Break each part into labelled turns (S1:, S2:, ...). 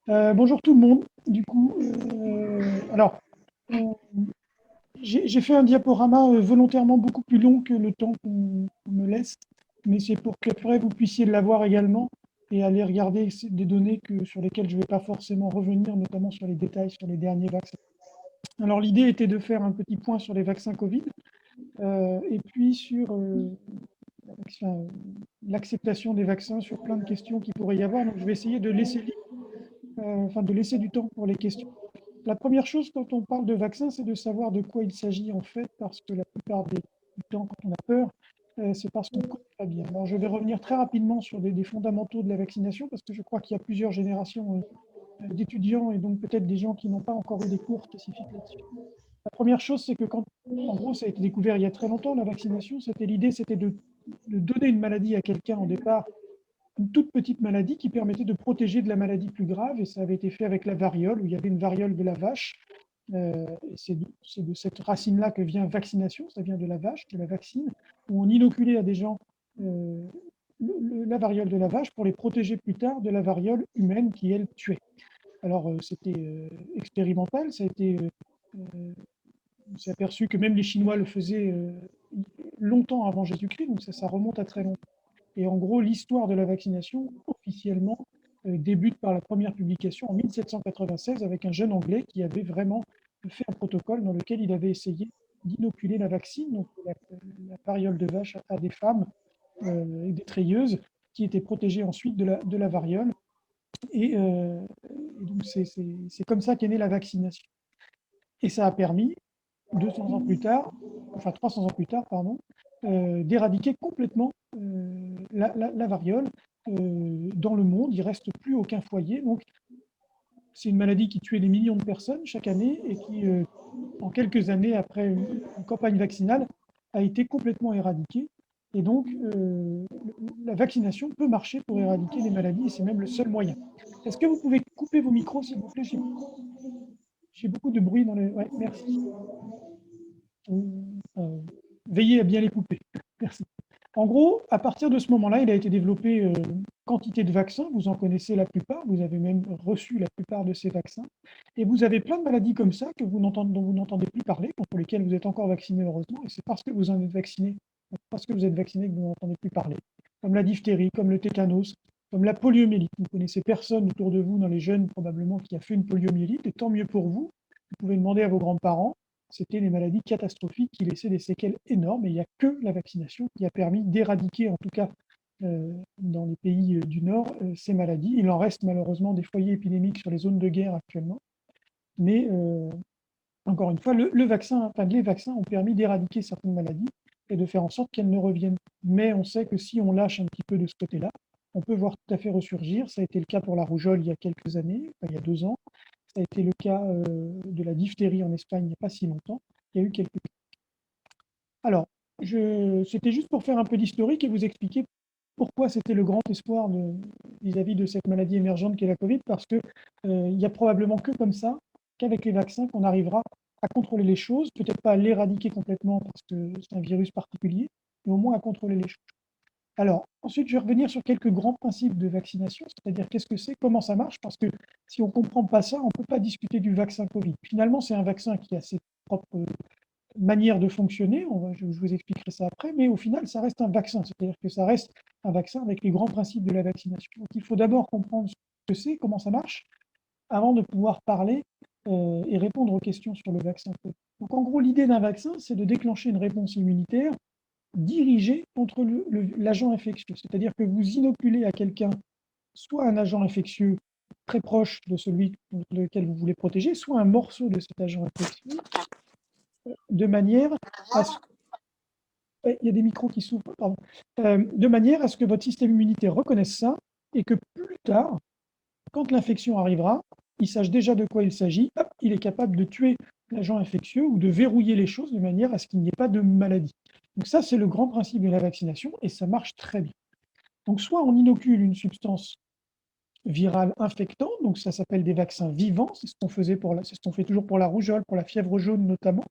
S1: Bonjour tout le monde. Du coup, on- j'ai fait un diaporama volontairement beaucoup plus long que le temps qu'on me laisse, mais c'est pour qu'après vous puissiez l'avoir également et aller regarder des données sur lesquelles je ne vais pas forcément revenir, notamment sur les détails sur les derniers vaccins. Alors l'idée était de faire un petit point sur les vaccins Covid et puis sur enfin, l'acceptation des vaccins, sur plein de questions qu'il pourrait y avoir. Donc je vais essayer de laisser de laisser du temps pour les questions. La première chose quand on parle de vaccin, c'est de savoir de quoi il s'agit en fait, parce que la plupart du temps, quand on a peur, c'est parce qu'on ne connaît pas bien. Alors, je vais revenir très rapidement sur des fondamentaux de la vaccination, parce que je crois qu'il y a plusieurs générations d'étudiants et donc peut-être des gens qui n'ont pas encore eu des cours spécifiques là-dessus. La première chose, c'est que en gros, ça a été découvert il y a très longtemps, la vaccination, l'idée, c'était de donner une maladie à quelqu'un au départ, une toute petite maladie qui permettait de protéger de la maladie plus grave. Et ça avait été fait avec la variole, où il y avait une variole de la vache. Et c'est de cette racine-là que vient vaccination, ça vient de la vache, de la vaccine, où on inoculait à des gens euh, la variole de la vache pour les protéger plus tard de la variole humaine qui, elle, tuait. Alors, c'était expérimental, on s'est aperçu que même les Chinois le faisaient longtemps avant Jésus-Christ, donc ça remonte à très longtemps. Et en gros, l'histoire de la vaccination, officiellement, débute par la première publication en 1796 avec un jeune Anglais qui avait vraiment fait un protocole dans lequel il avait essayé d'inoculer la vaccine, donc la variole de vache, à des femmes et des treilleuses qui étaient protégées ensuite de la variole. Et donc, c'est comme ça qu'est née la vaccination. Et ça a permis, 200 ans plus tard, enfin 300 ans plus tard, pardon, d'éradiquer complètement la variole dans le monde. Il ne reste plus aucun foyer. Donc, c'est une maladie qui tuait des millions de personnes chaque année et qui, en quelques années après une campagne vaccinale, a été complètement éradiquée. Et donc, la vaccination peut marcher pour éradiquer les maladies et c'est même le seul moyen. Est-ce que vous pouvez couper vos micros, s'il vous plaît? J'ai beaucoup de bruit dans les... Ouais, merci. Euh, Veillez à bien les couper. Merci. En gros, à partir de ce moment-là, il a été développé quantité de vaccins. Vous en connaissez la plupart. Vous avez même reçu la plupart de ces vaccins. Et vous avez plein de maladies comme ça dont vous n'entendez plus parler, contre lesquelles vous êtes encore vacciné, heureusement. Et c'est parce que vous en êtes vacciné, parce que vous êtes vacciné que vous n'entendez plus parler. Comme la diphtérie, comme le tétanos, comme la poliomyélite. Vous ne connaissez personne autour de vous, dans les jeunes probablement, qui a fait une poliomyélite. Et tant mieux pour vous. Vous pouvez demander à vos grands-parents. C'était des maladies catastrophiques qui laissaient des séquelles énormes et il n'y a que la vaccination qui a permis d'éradiquer, en tout cas dans les pays du Nord, ces maladies. Il en reste malheureusement des foyers épidémiques sur les zones de guerre actuellement, mais encore une fois, les vaccins ont permis d'éradiquer certaines maladies et de faire en sorte qu'elles ne reviennent. Mais on sait que si on lâche un petit peu de ce côté-là, on peut voir tout à fait ressurgir. Ça a été le cas pour la rougeole il y a quelques années, enfin, il y a 2 ans. Ça a été le cas de la diphtérie en Espagne il n'y a pas si longtemps. Il y a eu quelques... Alors, c'était juste pour faire un peu d'historique et vous expliquer pourquoi c'était le grand espoir vis-à-vis de cette maladie émergente qu'est la Covid, parce que il n'y a probablement que comme ça, qu'avec les vaccins, qu'on arrivera à contrôler les choses, peut-être pas à l'éradiquer complètement parce que c'est un virus particulier, mais au moins à contrôler les choses. Alors, ensuite, je vais revenir sur quelques grands principes de vaccination, c'est-à-dire qu'est-ce que c'est, comment ça marche, parce que si on ne comprend pas ça, on ne peut pas discuter du vaccin Covid. Finalement, c'est un vaccin qui a ses propres manières de fonctionner, je vous expliquerai ça après, mais au final, ça reste un vaccin, c'est-à-dire que ça reste un vaccin avec les grands principes de la vaccination. Donc, il faut d'abord comprendre ce que c'est, comment ça marche, avant de pouvoir parler et répondre aux questions sur le vaccin Covid. Donc, en gros, l'idée d'un vaccin, c'est de déclencher une réponse immunitaire dirigé contre l'agent infectieux. C'est-à-dire que vous inoculez à quelqu'un soit un agent infectieux très proche de celui contre lequel vous voulez protéger, soit un morceau de cet agent infectieux, de manière à ce... Il y a des micros qui s'ouvrent, pardon. De manière à ce que votre système immunitaire reconnaisse ça et que plus tard, quand l'infection arrivera, il sache déjà de quoi il s'agit, il est capable de tuer l'agent infectieux ou de verrouiller les choses de manière à ce qu'il n'y ait pas de maladie. Donc ça, c'est le grand principe de la vaccination et ça marche très bien. Donc soit on inocule une substance virale infectante, donc ça s'appelle des vaccins vivants, c'est ce qu'on fait toujours pour la rougeole, pour la fièvre jaune notamment.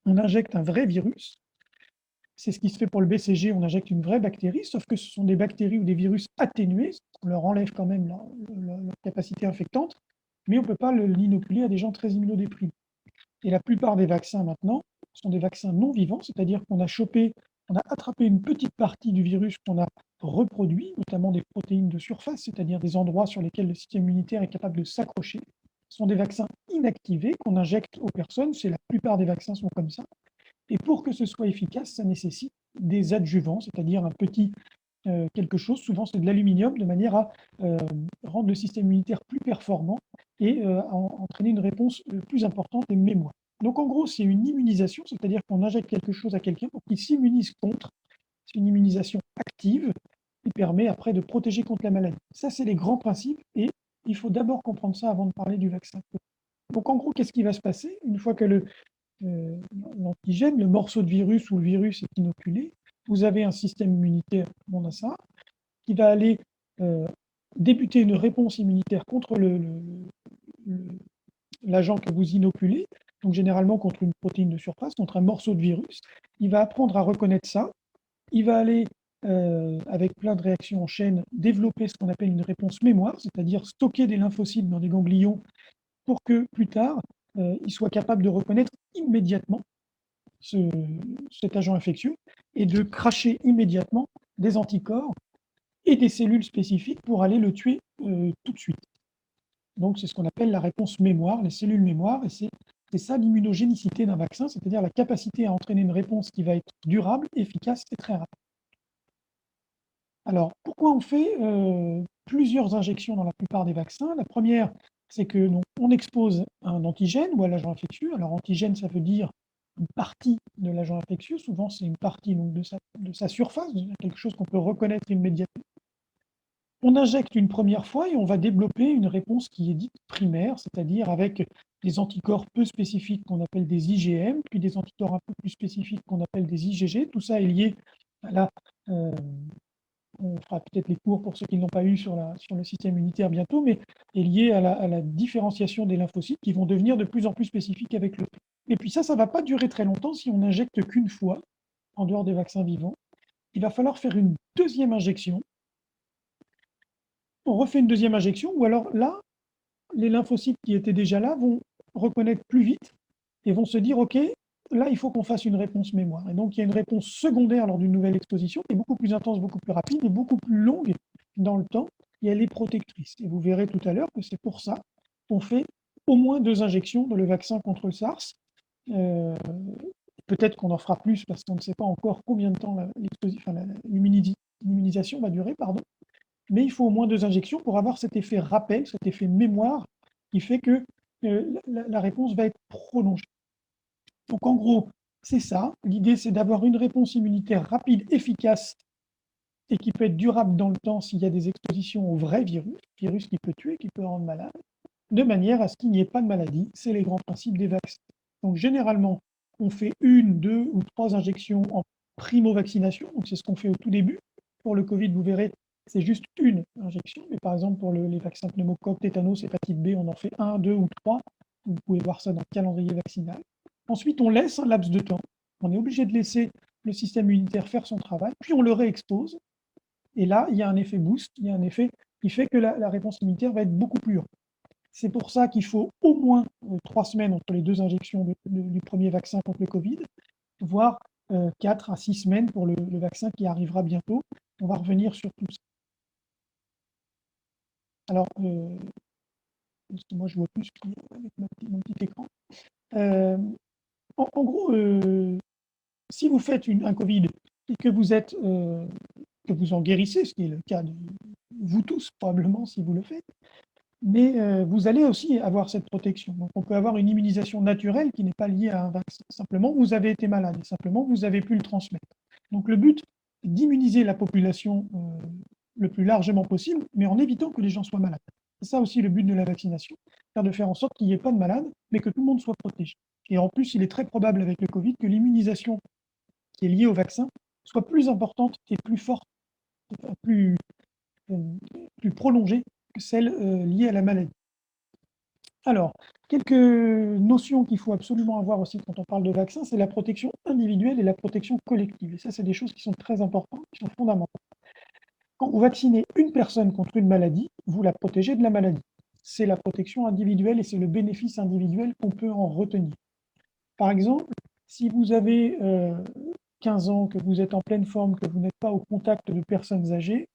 S1: On injecte un vrai virus. C'est ce qui se fait pour le BCG, on injecte une vraie bactérie, sauf que ce sont des bactéries ou des virus atténués, on leur enlève quand même leur capacité infectante, mais on ne peut pas l'inoculer à des gens très immunodéprimés. Et la plupart des vaccins maintenant sont des vaccins non vivants, c'est-à-dire qu'on a attrapé une petite partie du virus qu'on a reproduit, notamment des protéines de surface, c'est-à-dire des endroits sur lesquels le système immunitaire est capable de s'accrocher. Ce sont des vaccins inactivés qu'on injecte aux personnes, la plupart des vaccins sont comme ça. Et pour que ce soit efficace, ça nécessite des adjuvants, c'est-à-dire un petit quelque chose, souvent c'est de l'aluminium, de manière à rendre le système immunitaire plus performant et entraîner une réponse plus importante et mémoire. Donc en gros, c'est une immunisation, c'est-à-dire qu'on injecte quelque chose à quelqu'un pour qu'il s'immunise contre. C'est une immunisation active qui permet après de protéger contre la maladie. Ça, c'est les grands principes et il faut d'abord comprendre ça avant de parler du vaccin. Donc en gros, qu'est-ce qui va se passer une fois que l'antigène, le morceau de virus ou le virus est inoculé? Vous avez un système immunitaire, on a ça, qui va aller débuter une réponse immunitaire contre l'agent que vous inoculez, donc généralement contre une protéine de surface, contre un morceau de virus. Il va apprendre à reconnaître ça. Il va aller, avec plein de réactions en chaîne, développer ce qu'on appelle une réponse mémoire, c'est-à-dire stocker des lymphocytes dans des ganglions pour que plus tard, il soit capable de reconnaître immédiatement cet agent infectieux et de cracher immédiatement des anticorps et des cellules spécifiques pour aller le tuer tout de suite. Donc c'est ce qu'on appelle la réponse mémoire, les cellules mémoire, et c'est ça l'immunogénicité d'un vaccin, c'est-à-dire la capacité à entraîner une réponse qui va être durable, efficace et très rapide. Alors, pourquoi on fait plusieurs injections dans la plupart des vaccins? La première, c'est que on expose un antigène ou à l'agent infectieux. Alors, antigène, ça veut dire une partie de l'agent infectieux. Souvent, c'est une partie donc, de sa surface, quelque chose qu'on peut reconnaître immédiatement. On injecte une première fois et on va développer une réponse qui est dite primaire, c'est-à-dire avec des anticorps peu spécifiques qu'on appelle des IgM, puis des anticorps un peu plus spécifiques qu'on appelle des IgG. Tout ça est lié à la on fera peut-être les cours pour ceux qui ne l'ont pas eu sur le système immunitaire bientôt, mais est lié à la différenciation des lymphocytes qui vont devenir de plus en plus spécifiques avec le temps. Et puis ça ne va pas durer très longtemps si on n'injecte qu'une fois, en dehors des vaccins vivants. Il va falloir faire une deuxième injection. On refait une deuxième injection, ou alors là, les lymphocytes qui étaient déjà là vont reconnaître plus vite et vont se dire, OK, là, il faut qu'on fasse une réponse mémoire. Et donc, il y a une réponse secondaire lors d'une nouvelle exposition qui est beaucoup plus intense, beaucoup plus rapide et beaucoup plus longue dans le temps, et elle est protectrice. Et vous verrez tout à l'heure que c'est pour ça qu'on fait au moins 2 injections dans le vaccin contre le SARS. Peut-être qu'on en fera plus parce qu'on ne sait pas encore combien de temps l'immunisation va durer, pardon. Mais il faut au moins 2 injections pour avoir cet effet rappel, cet effet mémoire qui fait que la réponse va être prolongée. Donc en gros, c'est ça. L'idée, c'est d'avoir une réponse immunitaire rapide, efficace et qui peut être durable dans le temps s'il y a des expositions au vrai virus qui peut tuer, qui peut rendre malade, de manière à ce qu'il n'y ait pas de maladie. C'est les grands principes des vaccins. Donc généralement, on fait 1, 2 ou 3 injections en primo-vaccination. Donc c'est ce qu'on fait au tout début. Pour le Covid, vous verrez, c'est juste une injection. Mais par exemple, pour les vaccins pneumocoque, tétanos, hépatite B, on en fait 1, 2 ou 3. Vous pouvez voir ça dans le calendrier vaccinal. Ensuite, on laisse un laps de temps. On est obligé de laisser le système immunitaire faire son travail, puis on le réexpose. Et là, il y a un effet boost, il y a un effet qui fait que la réponse immunitaire va être beaucoup plus haute. C'est pour ça qu'il faut au moins 3 semaines entre les 2 injections du premier vaccin contre le Covid, voire 4 à 6 semaines pour le vaccin qui arrivera bientôt. On va revenir sur tout ça. Alors, moi je vois plus avec mon petit écran. En gros, si vous faites un Covid et que vous en guérissez, ce qui est le cas de vous tous probablement si vous le faites, mais vous allez aussi avoir cette protection. Donc on peut avoir une immunisation naturelle qui n'est pas liée à un vaccin. Simplement, vous avez été malade et simplement, vous avez pu le transmettre. Donc le but, c'est d'immuniser la population le plus largement possible, mais en évitant que les gens soient malades. C'est ça aussi le but de la vaccination, c'est de faire en sorte qu'il n'y ait pas de malades, mais que tout le monde soit protégé. Et en plus, il est très probable avec le Covid que l'immunisation qui est liée au vaccin soit plus importante et plus forte, plus, plus prolongée que celle liée à la maladie. Alors, Quelques notions qu'il faut absolument avoir aussi quand on parle de vaccin, c'est la protection individuelle et la protection collective. Et ça, c'est des choses qui sont très importantes, qui sont fondamentales. Quand vous vaccinez une personne contre une maladie, vous la protégez de la maladie. C'est la protection individuelle et c'est le bénéfice individuel qu'on peut en retenir. Par exemple, si vous avez 15 ans, que vous êtes en pleine forme, que vous n'êtes pas au contact de personnes âgées,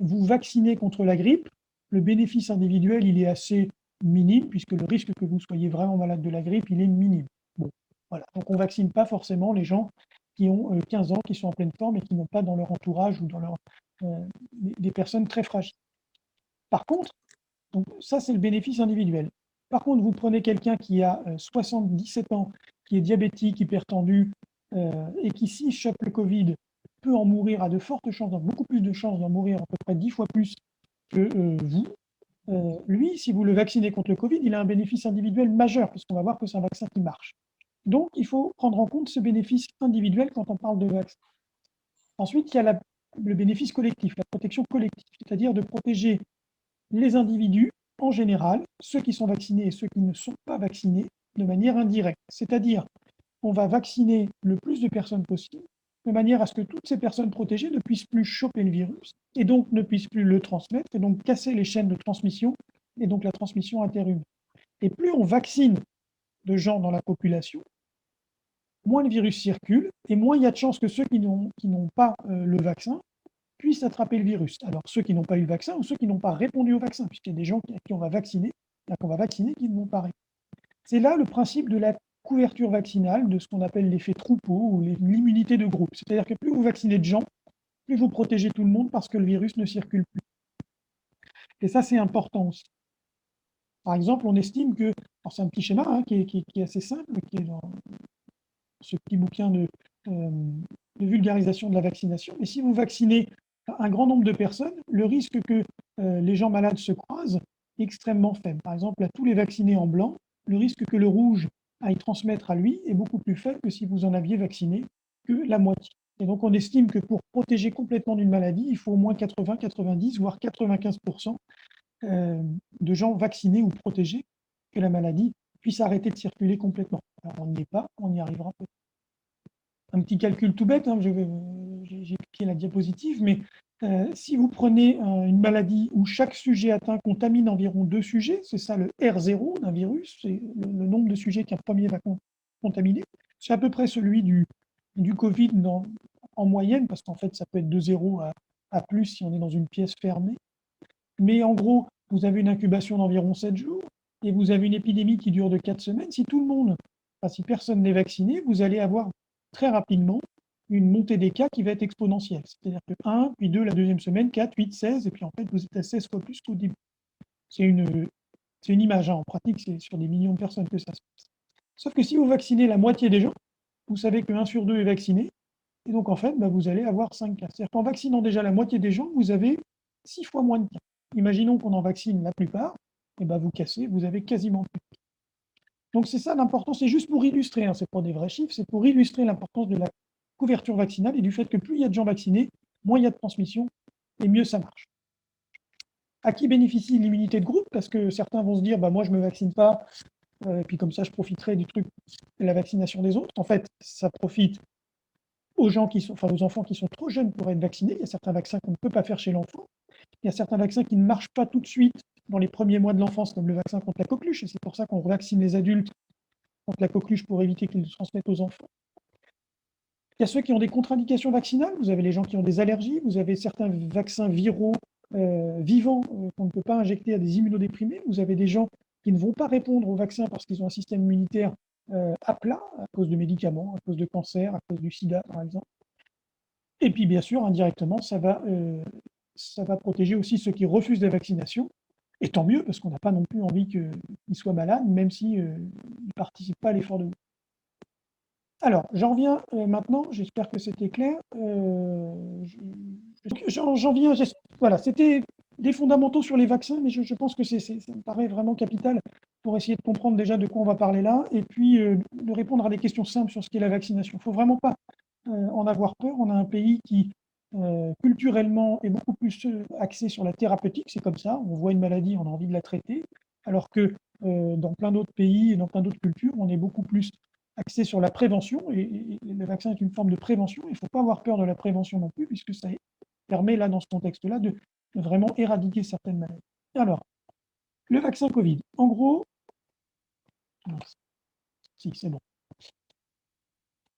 S1: vous vaccinez contre la grippe, le bénéfice individuel, il est assez minime, puisque le risque que vous soyez vraiment malade de la grippe, il est minime. Bon, voilà. Donc on ne vaccine pas forcément les gens qui ont 15 ans, qui sont en pleine forme et qui n'ont pas dans leur entourage ou dans leur, des personnes très fragiles. Par contre, donc ça c'est le bénéfice individuel. Par contre, vous prenez quelqu'un qui a 77 ans, qui est diabétique, hypertendu, et qui, s'il chope le Covid, peut en mourir, a de fortes chances, beaucoup plus de chances d'en mourir, à peu près 10 fois plus que vous. Lui, si vous le vaccinez contre le Covid, il a un bénéfice individuel majeur, puisqu'on va voir que c'est un vaccin qui marche. Donc, il faut prendre en compte ce bénéfice individuel quand on parle de vaccin. Ensuite, il y a le bénéfice collectif, la protection collective, c'est-à-dire de protéger les individus en général, ceux qui sont vaccinés et ceux qui ne sont pas vaccinés, de manière indirecte. C'est-à-dire, on va vacciner le plus de personnes possible, de manière à ce que toutes ces personnes protégées ne puissent plus choper le virus, et donc ne puissent plus le transmettre, et donc casser les chaînes de transmission, et donc la transmission interhumaine. Et plus on vaccine de gens dans la population, moins le virus circule, et moins il y a de chances que ceux qui n'ont pas le vaccin puissent attraper le virus. Alors ceux qui n'ont pas eu le vaccin ou ceux qui n'ont pas répondu au vaccin, puisqu'il y a des gens qui on va vacciner, qui ne vont pas répondre. C'est là le principe de la couverture vaccinale, de ce qu'on appelle l'effet troupeau ou l'immunité de groupe. C'est-à-dire que plus vous vaccinez de gens, plus vous protégez tout le monde parce que le virus ne circule plus. Et ça, c'est important aussi. Par exemple, on estime que, c'est un petit schéma qui est assez simple, qui est dans ce petit bouquin de vulgarisation de la vaccination, mais si vous vaccinez un grand nombre de personnes, le risque que les gens malades se croisent est extrêmement faible. Par exemple, à tous les vaccinés en blanc, le risque que le rouge aille transmettre à lui est beaucoup plus faible que si vous en aviez vacciné que la moitié. Et donc on estime que pour protéger complètement d'une maladie, il faut au moins 80, 90, voire 95% de gens vaccinés ou protégés que la maladie puisse arrêter de circuler complètement. Alors on n'y est pas, on y arrivera peut-être. Un petit calcul tout bête, hein, j'ai piqué la diapositive, mais si vous prenez une maladie où chaque sujet atteint contamine environ 2 sujets, c'est ça le R0 d'un virus, c'est le nombre de sujets qu'un premier va contaminer. C'est à peu près celui du Covid en moyenne, parce qu'en fait, ça peut être de 0 à plus si on est dans une pièce fermée. Mais en gros, vous avez une incubation d'environ 7 jours et vous avez une épidémie qui dure de 4 semaines. Si tout le monde, si personne n'est vacciné, vous allez avoir très rapidement une montée des cas qui va être exponentielle. C'est-à-dire que 1, puis 2 la deuxième semaine, 4, 8, 16, et puis en fait, vous êtes à 16 fois plus qu'au début. C'est une image, hein. En pratique, c'est sur des millions de personnes que ça se passe. Sauf que si vous vaccinez la moitié des gens, vous savez que 1 sur 2 est vacciné, et donc en fait, vous allez avoir 5 cas. C'est-à-dire qu'en vaccinant déjà la moitié des gens, vous avez 6 fois moins de cas. Imaginons qu'on en vaccine la plupart, et vous cassez, vous avez quasiment plus. Donc c'est ça l'important, c'est juste pour illustrer, hein, c'est pas des vrais chiffres, c'est pour illustrer l'importance de la couverture vaccinale et du fait que plus il y a de gens vaccinés, moins il y a de transmission et mieux ça marche. À qui bénéficie l'immunité de groupe? Parce que certains vont se dire, moi je ne me vaccine pas, et puis comme ça je profiterai du truc de la vaccination des autres. En fait, ça profite aux gens aux enfants qui sont trop jeunes pour être vaccinés. Il y a certains vaccins qu'on ne peut pas faire chez l'enfant. Il y a certains vaccins qui ne marchent pas tout de suite dans les premiers mois de l'enfance, comme le vaccin contre la coqueluche, et c'est pour ça qu'on vaccine les adultes contre la coqueluche pour éviter qu'ils le transmettent aux enfants. Il y a ceux qui ont des contre-indications vaccinales, vous avez les gens qui ont des allergies, vous avez certains vaccins viraux vivants qu'on ne peut pas injecter à des immunodéprimés, vous avez des gens qui ne vont pas répondre au vaccin parce qu'ils ont un système immunitaire à plat, à cause de médicaments, à cause de cancer, à cause du sida par exemple. Et puis bien sûr, indirectement, ça va protéger aussi ceux qui refusent la vaccination. Et tant mieux, parce qu'on n'a pas non plus envie qu'ils soient malades, même s'ils ne participent pas à l'effort de groupe. Alors, j'en reviens maintenant, j'espère que c'était clair. J'en viens, voilà, c'était des fondamentaux sur les vaccins, mais je pense que ça me paraît vraiment capital pour essayer de comprendre déjà de quoi on va parler là, et puis de répondre à des questions simples sur ce qu'est la vaccination. Il ne faut vraiment pas en avoir peur. On a un pays qui, culturellement, est beaucoup plus axé sur la thérapeutique, c'est comme ça, on voit une maladie, on a envie de la traiter, alors que dans plein d'autres pays et dans plein d'autres cultures, on est beaucoup plus axé sur la prévention, et le vaccin est une forme de prévention. Il ne faut pas avoir peur de la prévention non plus, puisque ça permet, là, dans ce contexte-là, de vraiment éradiquer certaines maladies. Alors, le vaccin Covid. En gros, si, c'est bon.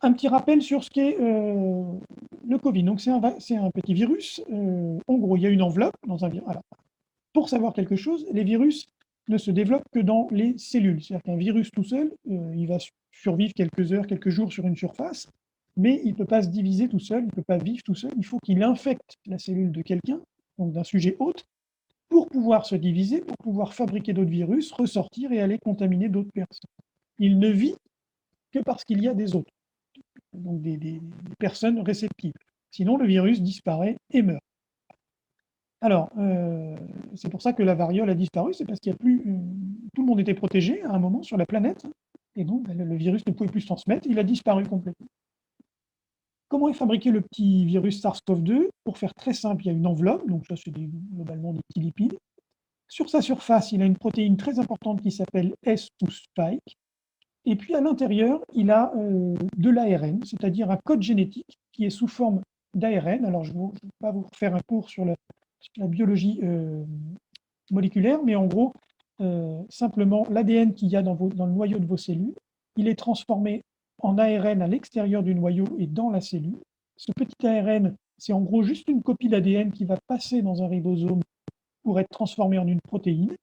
S1: Un petit rappel sur ce qu'est le Covid. Donc, c'est un petit virus. En gros, il y a une enveloppe dans un virus. Alors, pour savoir quelque chose, les virus ne se développent que dans les cellules. C'est-à-dire qu'un virus tout seul, il va survivre quelques heures, quelques jours sur une surface, mais il ne peut pas se diviser tout seul, il ne peut pas vivre tout seul. Il faut qu'il infecte la cellule de quelqu'un, donc d'un sujet hôte, pour pouvoir se diviser, pour pouvoir fabriquer d'autres virus, ressortir et aller contaminer d'autres personnes. Il ne vit que parce qu'il y a des autres, donc des personnes réceptives. Sinon, le virus disparaît et meurt. Alors, c'est pour ça que la variole a disparu, c'est parce qu'il n'y a plus. Tout le monde était protégé à un moment sur la planète, et donc le virus ne pouvait plus se transmettre, il a disparu complètement. Comment est fabriqué le petit virus SARS-CoV-2? Pour faire très simple, il y a une enveloppe, donc ça c'est globalement des petits lipides. Sur sa surface, il a une protéine très importante qui s'appelle S ou spike, et puis à l'intérieur, il a de l'ARN, c'est-à-dire un code génétique qui est sous forme d'ARN. Alors je ne vais pas vous faire un cours sur la biologie moléculaire, mais en gros, simplement l'ADN qu'il y a dans le noyau de vos cellules, il est transformé en ARN à l'extérieur du noyau et dans la cellule. Ce petit ARN, c'est en gros juste une copie d'ADN qui va passer dans un ribosome pour être transformé en une protéine.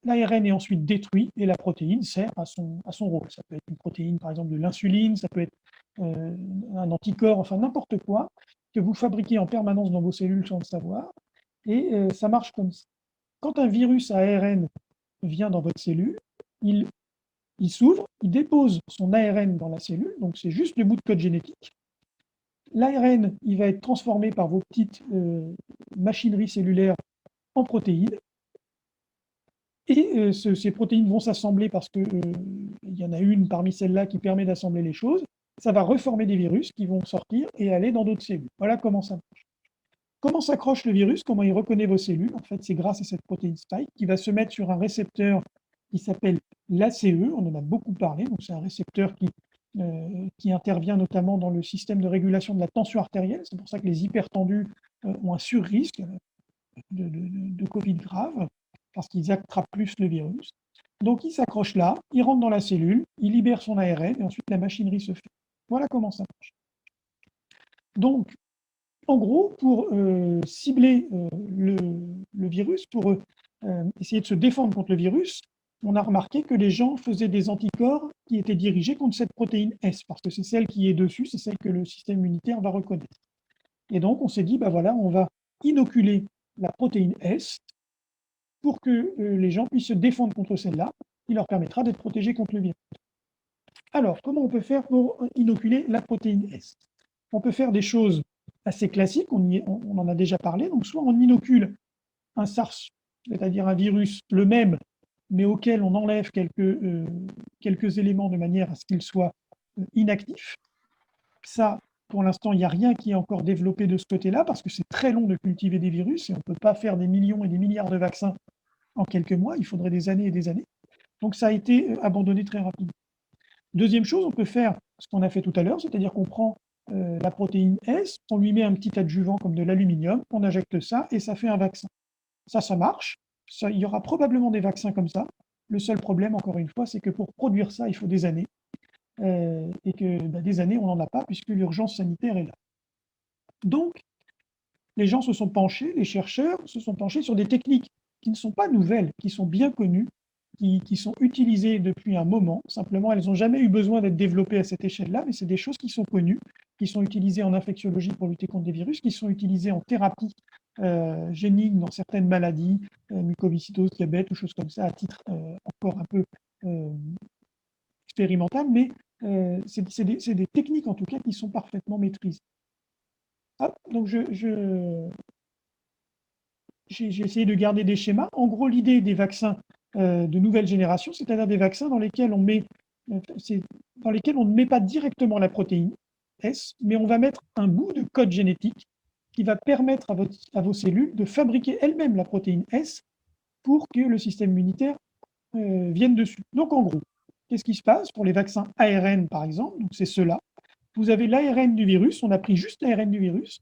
S1: L'ARN est ensuite détruit et la protéine sert à son rôle. Ça peut être une protéine, par exemple, de l'insuline, ça peut être un anticorps, enfin n'importe quoi que vous fabriquez en permanence dans vos cellules sans le savoir. Et ça marche comme ça. Quand un virus à ARN vient dans votre cellule, il s'ouvre, il dépose son ARN dans la cellule, donc c'est juste le bout de code génétique. L'ARN, il va être transformé par vos petites machineries cellulaires en protéines. Et ces protéines vont s'assembler parce qu'il y en a une parmi celles-là qui permet d'assembler les choses. Ça va reformer des virus qui vont sortir et aller dans d'autres cellules. Voilà comment ça marche. Comment s'accroche le virus? Comment il reconnaît vos cellules? En fait, c'est grâce à cette protéine spike qui va se mettre sur un récepteur qui s'appelle l'ACE. On en a beaucoup parlé. Donc, c'est un récepteur qui intervient notamment dans le système de régulation de la tension artérielle. C'est pour ça que les hypertendus ont un surrisque de Covid grave, parce qu'ils attrapent plus le virus. Donc, il s'accroche là, il rentre dans la cellule, il libère son ARN, et ensuite la machinerie se fait. Voilà comment ça marche. Donc, en gros, pour cibler le virus, pour essayer de se défendre contre le virus, on a remarqué que les gens faisaient des anticorps qui étaient dirigés contre cette protéine S, parce que c'est celle qui est dessus, c'est celle que le système immunitaire va reconnaître. Et donc, on s'est dit, ben voilà, on va inoculer la protéine S pour que les gens puissent se défendre contre celle-là, qui leur permettra d'être protégés contre le virus. Alors, comment on peut faire pour inoculer la protéine S? On peut faire des choses assez classiques, on en a déjà parlé. Donc, soit on inocule un SARS, c'est-à-dire un virus le même, mais auquel on enlève quelques éléments de manière à ce qu'il soit inactif. Ça, pour l'instant, il n'y a rien qui est encore développé de ce côté-là, parce que c'est très long de cultiver des virus, et on ne peut pas faire des millions et des milliards de vaccins en quelques mois, il faudrait des années et des années. Donc ça a été abandonné très rapidement. Deuxième chose, on peut faire ce qu'on a fait tout à l'heure, c'est-à-dire qu'on prend la protéine S, on lui met un petit adjuvant comme de l'aluminium, on injecte ça et ça fait un vaccin. Ça marche. Il y aura probablement des vaccins comme ça. Le seul problème, encore une fois, c'est que pour produire ça, il faut des années. Et que des années, on n'en a pas puisque l'urgence sanitaire est là. Donc, les gens se sont penchés, les chercheurs se sont penchés sur des techniques qui ne sont pas nouvelles, qui sont bien connues, qui sont utilisées depuis un moment. Simplement, elles n'ont jamais eu besoin d'être développées à cette échelle-là, mais c'est des choses qui sont connues, qui sont utilisées en infectiologie pour lutter contre des virus, qui sont utilisées en thérapie génique dans certaines maladies, mucoviscidose, diabète ou choses comme ça, à titre encore un peu expérimental, mais c'est des techniques en tout cas qui sont parfaitement maîtrisées. Hop, donc j'ai essayé de garder des schémas. En gros, l'idée des vaccins de nouvelle génération, c'est-à-dire des vaccins dans lesquels on ne met pas directement la protéine S, mais on va mettre un bout de code génétique qui va permettre à vos cellules de fabriquer elles-mêmes la protéine S pour que le système immunitaire viennent dessus. Donc en gros, qu'est-ce qui se passe pour les vaccins ARN par exemple? Donc c'est ceux-là. Vous avez l'ARN du virus, on a pris juste l'ARN du virus,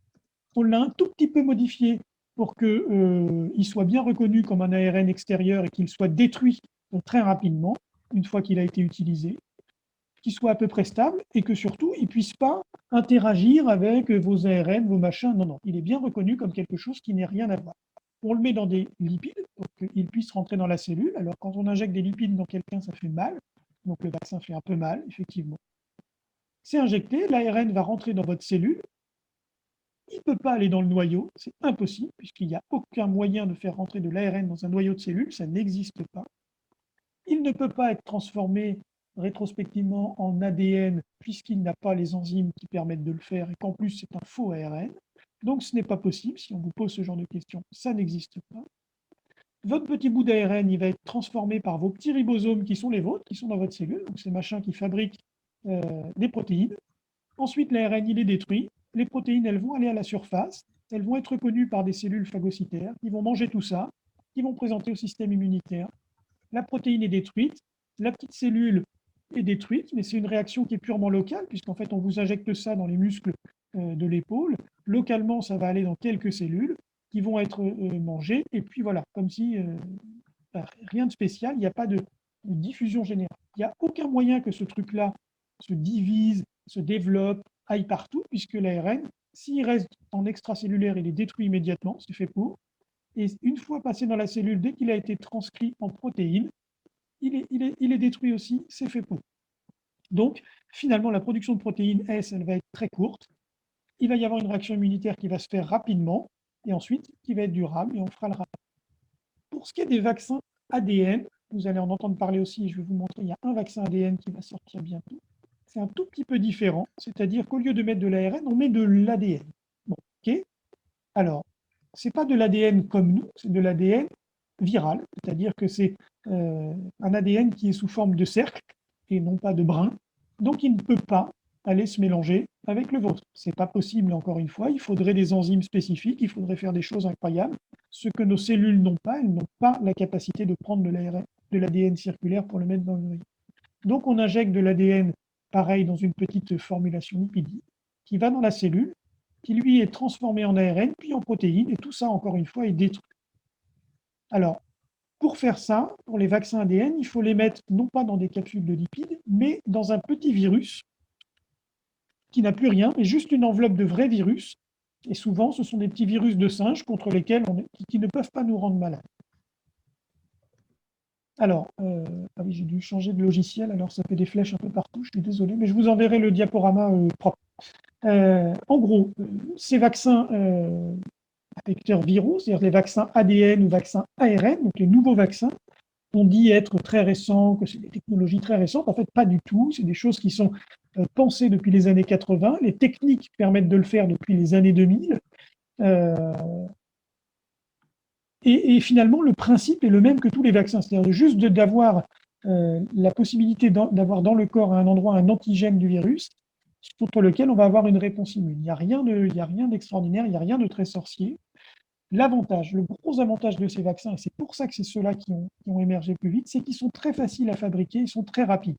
S1: on l'a un tout petit peu modifié pour qu'il soit bien reconnu comme un ARN extérieur et qu'il soit détruit très rapidement, une fois qu'il a été utilisé, qu'il soit à peu près stable et que surtout, il ne puisse pas interagir avec vos ARN, vos machins. Non, non, il est bien reconnu comme quelque chose qui n'est rien à voir. On le met dans des lipides pour qu'il puisse rentrer dans la cellule. Alors, quand on injecte des lipides dans quelqu'un, ça fait mal. Donc, le vaccin fait un peu mal, effectivement. C'est injecté, l'ARN va rentrer dans votre cellule. Il ne peut pas aller dans le noyau, c'est impossible, puisqu'il n'y a aucun moyen de faire rentrer de l'ARN dans un noyau de cellule, ça n'existe pas. Il ne peut pas être transformé rétrospectivement en ADN, puisqu'il n'a pas les enzymes qui permettent de le faire, et qu'en plus c'est un faux ARN. Donc ce n'est pas possible, si on vous pose ce genre de questions, ça n'existe pas. Votre petit bout d'ARN, il va être transformé par vos petits ribosomes qui sont les vôtres, qui sont dans votre cellule, donc ces machins qui fabriquent des protéines. Ensuite, l'ARN, il est détruit. Les protéines, elles vont aller à la surface. Elles vont être reconnues par des cellules phagocytaires qui vont manger tout ça, qui vont présenter au système immunitaire. La protéine est détruite. La petite cellule est détruite, mais c'est une réaction qui est purement locale, puisqu'en fait, on vous injecte ça dans les muscles de l'épaule. Localement, ça va aller dans quelques cellules qui vont être mangées. Et puis voilà, comme si rien de spécial, il n'y a pas de diffusion générale. Il n'y a aucun moyen que ce truc-là se divise, se développe, aille partout, puisque l'ARN, s'il reste en extracellulaire, il est détruit immédiatement, c'est fait pour. Et une fois passé dans la cellule, dès qu'il a été transcrit en protéines, il est détruit aussi, c'est fait pour. Donc, finalement, la production de protéines S, elle va être très courte. Il va y avoir une réaction immunitaire qui va se faire rapidement, et ensuite qui va être durable, et on fera le rappel. Pour ce qui est des vaccins ADN, vous allez en entendre parler aussi, et je vais vous montrer, il y a un vaccin ADN qui va sortir bientôt. C'est un tout petit peu différent, c'est-à-dire qu'au lieu de mettre de l'ARN, on met de l'ADN. Bon, ok. Alors, ce n'est pas de l'ADN comme nous, c'est de l'ADN viral, c'est-à-dire que c'est un ADN qui est sous forme de cercle et non pas de brin, donc il ne peut pas aller se mélanger avec le vôtre. Ce n'est pas possible, encore une fois, il faudrait des enzymes spécifiques, il faudrait faire des choses incroyables, ce que nos cellules n'ont pas, elles n'ont pas la capacité de prendre de l'ADN circulaire pour le mettre dans le noyau. Donc on injecte de l'ADN pareil dans une petite formulation lipidique qui va dans la cellule, qui lui est transformé en ARN, puis en protéines, et tout ça, encore une fois, est détruit. Alors, pour faire ça, pour les vaccins ADN, il faut les mettre non pas dans des capsules de lipides, mais dans un petit virus qui n'a plus rien, et juste une enveloppe de vrais virus. Et souvent, ce sont des petits virus de singes contre lesquels qui ne peuvent pas nous rendre malades. Alors, ah oui, j'ai dû changer de logiciel, alors ça fait des flèches un peu partout, je suis désolé, mais je vous enverrai le diaporama propre. En gros, ces vaccins à vecteurs viraux, c'est-à-dire les vaccins ADN ou vaccins ARN, donc les nouveaux vaccins, on dit être très récents, que c'est des technologies très récentes. En fait, pas du tout. C'est des choses qui sont pensées depuis les années 80. Les techniques permettent de le faire depuis les années 2000. Et finalement, le principe est le même que tous les vaccins. C'est-à-dire juste d'avoir la possibilité d'avoir dans le corps à un endroit un antigène du virus contre lequel on va avoir une réponse immune. Il n'y a rien d'extraordinaire, il n'y a rien de très sorcier. L'avantage, le gros avantage de ces vaccins, et c'est pour ça que c'est ceux-là qui ont émergé plus vite, c'est qu'ils sont très faciles à fabriquer, ils sont très rapides.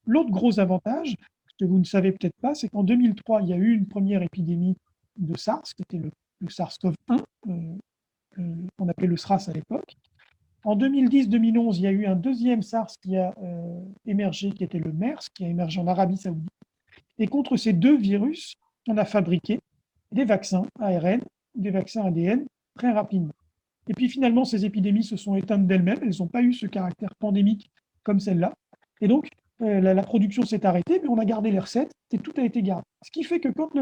S1: L'autre gros avantage, que vous ne savez peut-être pas, c'est qu'en 2003, il y a eu une première épidémie de SARS, qui était le SARS-CoV-1, qu'on appelait le SRAS à l'époque. En 2010-2011, il y a eu un deuxième SARS qui a émergé, qui était le MERS, qui a émergé en Arabie Saoudite. Et contre ces deux virus, on a fabriqué des vaccins ARN, des vaccins ADN très rapidement. Et puis finalement, ces épidémies se sont éteintes d'elles-mêmes, elles n'ont pas eu ce caractère pandémique comme celle-là. Et donc, la production s'est arrêtée, mais on a gardé les recettes et tout a été gardé. Ce qui fait que quand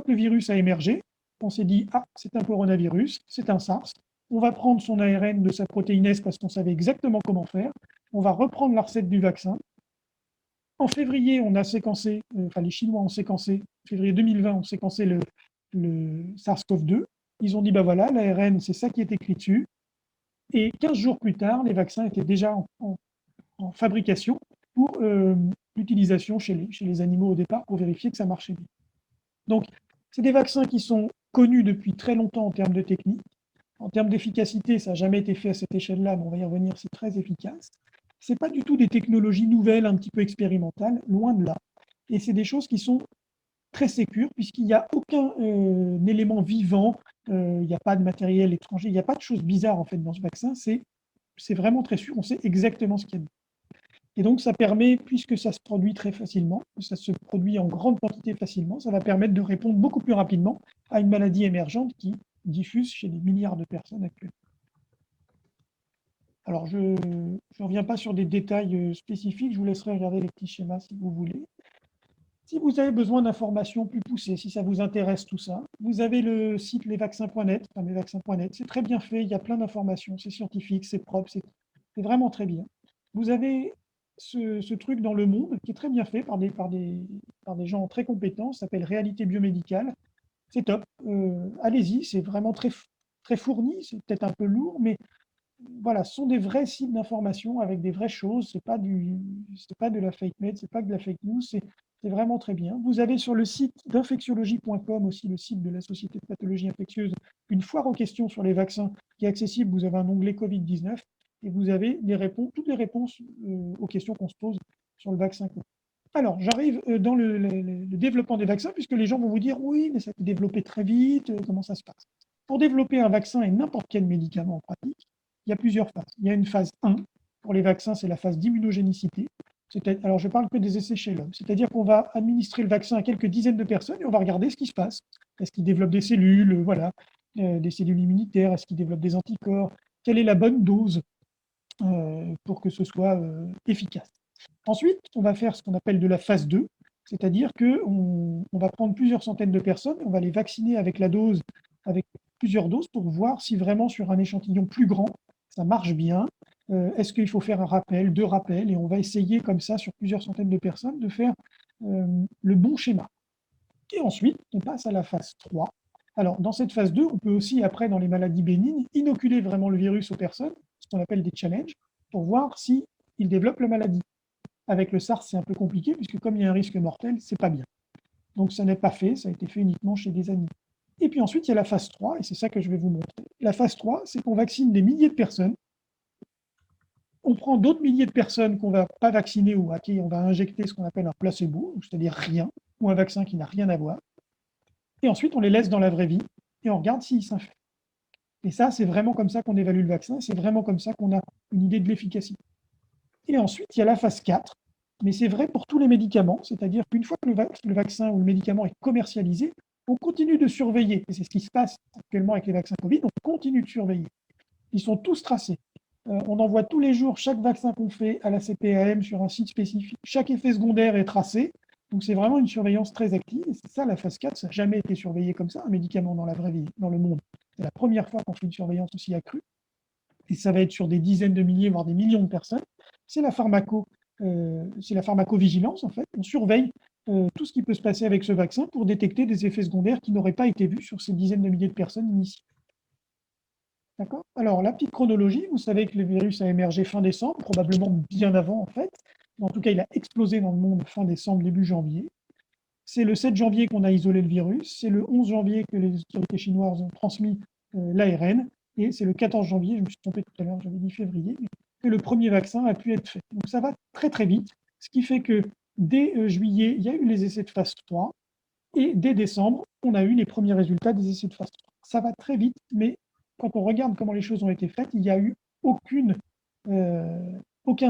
S1: le virus a émergé, on s'est dit, ah, c'est un coronavirus, c'est un SARS, on va prendre son ARN de sa protéine S parce qu'on savait exactement comment faire, on va reprendre la recette du vaccin. En février, on a séquencé, enfin les Chinois ont séquencé, en février 2020, on séquencé le SARS-CoV-2. Ils ont dit, bah voilà, l'ARN, c'est ça qui est écrit dessus. Et 15 jours plus tard, les vaccins étaient déjà en fabrication pour l'utilisation chez les animaux au départ pour vérifier que ça marchait bien. Donc, c'est des vaccins qui sont connus depuis très longtemps en termes de technique. En termes d'efficacité, ça n'a jamais été fait à cette échelle-là, mais on va y revenir, c'est très efficace. Ce n'est pas du tout des technologies nouvelles, un petit peu expérimentales, loin de là. Et c'est des choses qui sont très sécures, puisqu'il n'y a aucun élément vivant, il n'y a pas de matériel étranger, il n'y a pas de choses bizarres en fait dans ce vaccin, c'est vraiment très sûr, on sait exactement ce qu'il y a dedans. Et donc ça permet, puisque ça se produit très facilement, ça se produit en grande quantité facilement, ça va permettre de répondre beaucoup plus rapidement à une maladie émergente qui diffuse chez des milliards de personnes actuellement. Alors je ne reviens pas sur des détails spécifiques, je vous laisserai regarder les petits schémas si vous voulez. Si vous avez besoin d'informations plus poussées, si ça vous intéresse tout ça, vous avez le site lesvaccins.net, enfin lesvaccins.net, c'est très bien fait, il y a plein d'informations, c'est scientifique, c'est propre, c'est vraiment très bien. Vous avez ce truc dans le monde qui est très bien fait par des gens très compétents, ça s'appelle Réalité biomédicale, c'est top, allez-y, c'est vraiment très fourni, c'est peut-être un peu lourd, mais voilà, ce sont des vrais sites d'information avec des vraies choses. C'est pas de la fake med, c'est pas de la fake news. C'est vraiment très bien. Vous avez sur le site d'infectiologie.com aussi le site de la Société de pathologie infectieuse, une foire aux questions sur les vaccins qui est accessible. Vous avez un onglet Covid-19 et vous avez toutes les réponses aux questions qu'on se pose sur le vaccin. Alors, j'arrive dans le développement des vaccins, puisque les gens vont vous dire oui, mais ça peut développer très vite, comment ça se passe? Pour développer un vaccin et n'importe quel médicament en pratique, il y a plusieurs phases. Il y a une phase 1, pour les vaccins, c'est la phase d'immunogénicité. Alors, je parle que des essais chez l'homme, c'est-à-dire qu'on va administrer le vaccin à quelques dizaines de personnes et on va regarder ce qui se passe. Est-ce qu'ils développent des cellules, voilà, des cellules immunitaires, est-ce qu'ils développent des anticorps, quelle est la bonne dose pour que ce soit efficace. Ensuite, on va faire ce qu'on appelle de la phase 2, c'est-à-dire qu'on va prendre plusieurs centaines de personnes, on va les vacciner avec avec plusieurs doses pour voir si vraiment sur un échantillon plus grand, ça marche bien. Est-ce qu'il faut faire un rappel, deux rappels, et on va essayer comme ça sur plusieurs centaines de personnes de faire le bon schéma. Et ensuite, on passe à la phase 3. Alors, dans cette phase 2, on peut aussi, après, dans les maladies bénignes, inoculer vraiment le virus aux personnes, ce qu'on appelle des challenges, pour voir s'ils développent la maladie. Avec le SARS, c'est un peu compliqué, puisque comme il y a un risque mortel, c'est pas bien. Donc, ça n'est pas fait, ça a été fait uniquement chez des animaux. Et puis ensuite, il y a la phase 3, et c'est ça que je vais vous montrer. La phase 3, c'est qu'on vaccine des milliers de personnes. On prend d'autres milliers de personnes qu'on ne va pas vacciner ou à qui on va injecter ce qu'on appelle un placebo, c'est-à-dire rien, ou un vaccin qui n'a rien à voir. Et ensuite, on les laisse dans la vraie vie et on regarde s'ils s'infectent. Et ça, c'est vraiment comme ça qu'on évalue le vaccin, c'est vraiment comme ça qu'on a une idée de l'efficacité. Et ensuite, il y a la phase 4, mais c'est vrai pour tous les médicaments, c'est-à-dire qu'une fois que le vaccin ou le médicament est commercialisé, on continue de surveiller, et c'est ce qui se passe actuellement avec les vaccins Covid, on continue de surveiller. Ils sont tous tracés. On envoie tous les jours chaque vaccin qu'on fait à la CPAM sur un site spécifique. Chaque effet secondaire est tracé. Donc c'est vraiment une surveillance très active. Et c'est ça, la phase 4, ça n'a jamais été surveillé comme ça, un médicament dans la vraie vie, dans le monde. C'est la première fois qu'on fait une surveillance aussi accrue. Et ça va être sur des dizaines de milliers, voire des millions de personnes. C'est la pharmacovigilance, en fait. On surveille tout ce qui peut se passer avec ce vaccin pour détecter des effets secondaires qui n'auraient pas été vus sur ces dizaines de milliers de personnes initiées. D'accord. Alors, la petite chronologie, vous savez que le virus a émergé fin décembre, probablement bien avant en fait. En tout cas, il a explosé dans le monde fin décembre, début janvier. C'est le 7 janvier qu'on a isolé le virus. C'est le 11 janvier que les autorités chinoises ont transmis l'ARN. Et c'est le 14 janvier, je me suis trompé tout à l'heure, j'avais dit février, que le premier vaccin a pu être fait. Donc ça va très très vite, ce qui fait que dès juillet, il y a eu les essais de phase 3. Et dès décembre, on a eu les premiers résultats des essais de phase 3. Ça va très vite, mais quand on regarde comment les choses ont été faites, il n'y a eu aucun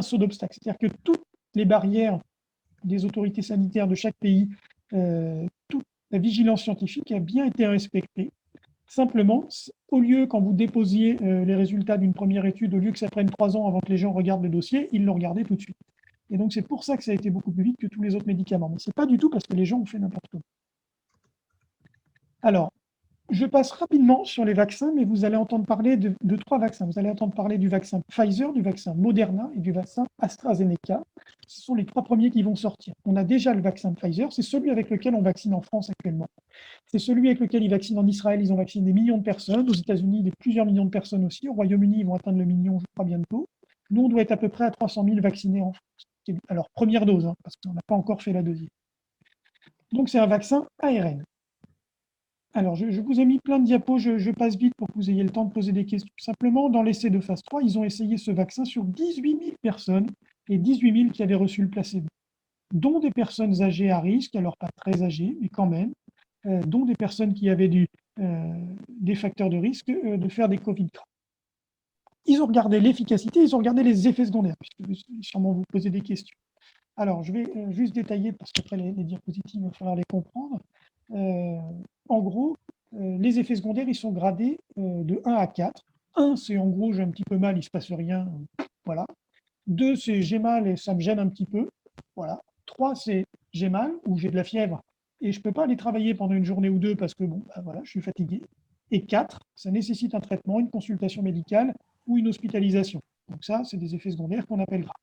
S1: saut d'obstacle. C'est-à-dire que toutes les barrières des autorités sanitaires de chaque pays, toute la vigilance scientifique a bien été respectée. Simplement, au lieu, quand vous déposiez les résultats d'une première étude, au lieu que ça prenne 3 ans avant que les gens regardent le dossier, ils l'ont regardé tout de suite. Et donc, c'est pour ça que ça a été beaucoup plus vite que tous les autres médicaments. Mais ce n'est pas du tout parce que les gens ont fait n'importe quoi. Alors, je passe rapidement sur les vaccins, mais vous allez entendre parler de 3 vaccins. Vous allez entendre parler du vaccin Pfizer, du vaccin Moderna et du vaccin AstraZeneca. Ce sont les 3 premiers qui vont sortir. On a déjà le vaccin Pfizer, c'est celui avec lequel on vaccine en France actuellement. C'est celui avec lequel ils vaccinent en Israël, ils ont vacciné des millions de personnes. Aux États-Unis, plusieurs millions de personnes aussi. Au Royaume-Uni, ils vont atteindre le million, je crois, bientôt. Nous, on doit être à peu près à 300 000 vaccinés en France. Alors, première dose, parce qu'on n'a pas encore fait la deuxième. Donc, c'est un vaccin ARN. Alors, je vous ai mis plein de diapos, je passe vite pour que vous ayez le temps de poser des questions. Simplement, dans l'essai de phase 3, ils ont essayé ce vaccin sur 18 000 personnes et 18 000 qui avaient reçu le placebo, dont des personnes âgées à risque, alors pas très âgées, mais quand même, dont des personnes qui avaient des facteurs de risque de faire des Covid graves. Ils ont regardé l'efficacité, ils ont regardé les effets secondaires, puisque vous allez sûrement vous poser des questions. Alors, je vais juste détailler, parce qu'après les diapositives, il va falloir les comprendre. En gros, les effets secondaires, ils sont gradés de 1 à 4. 1, c'est en gros, j'ai un petit peu mal, il ne se passe rien, voilà. 2, c'est j'ai mal et ça me gêne un petit peu, voilà. 3, c'est j'ai mal ou j'ai de la fièvre et je ne peux pas aller travailler pendant une journée ou deux parce que bon, ben voilà, je suis fatigué. Et 4, ça nécessite un traitement, une consultation médicale ou une hospitalisation. Donc ça, c'est des effets secondaires qu'on appelle graves.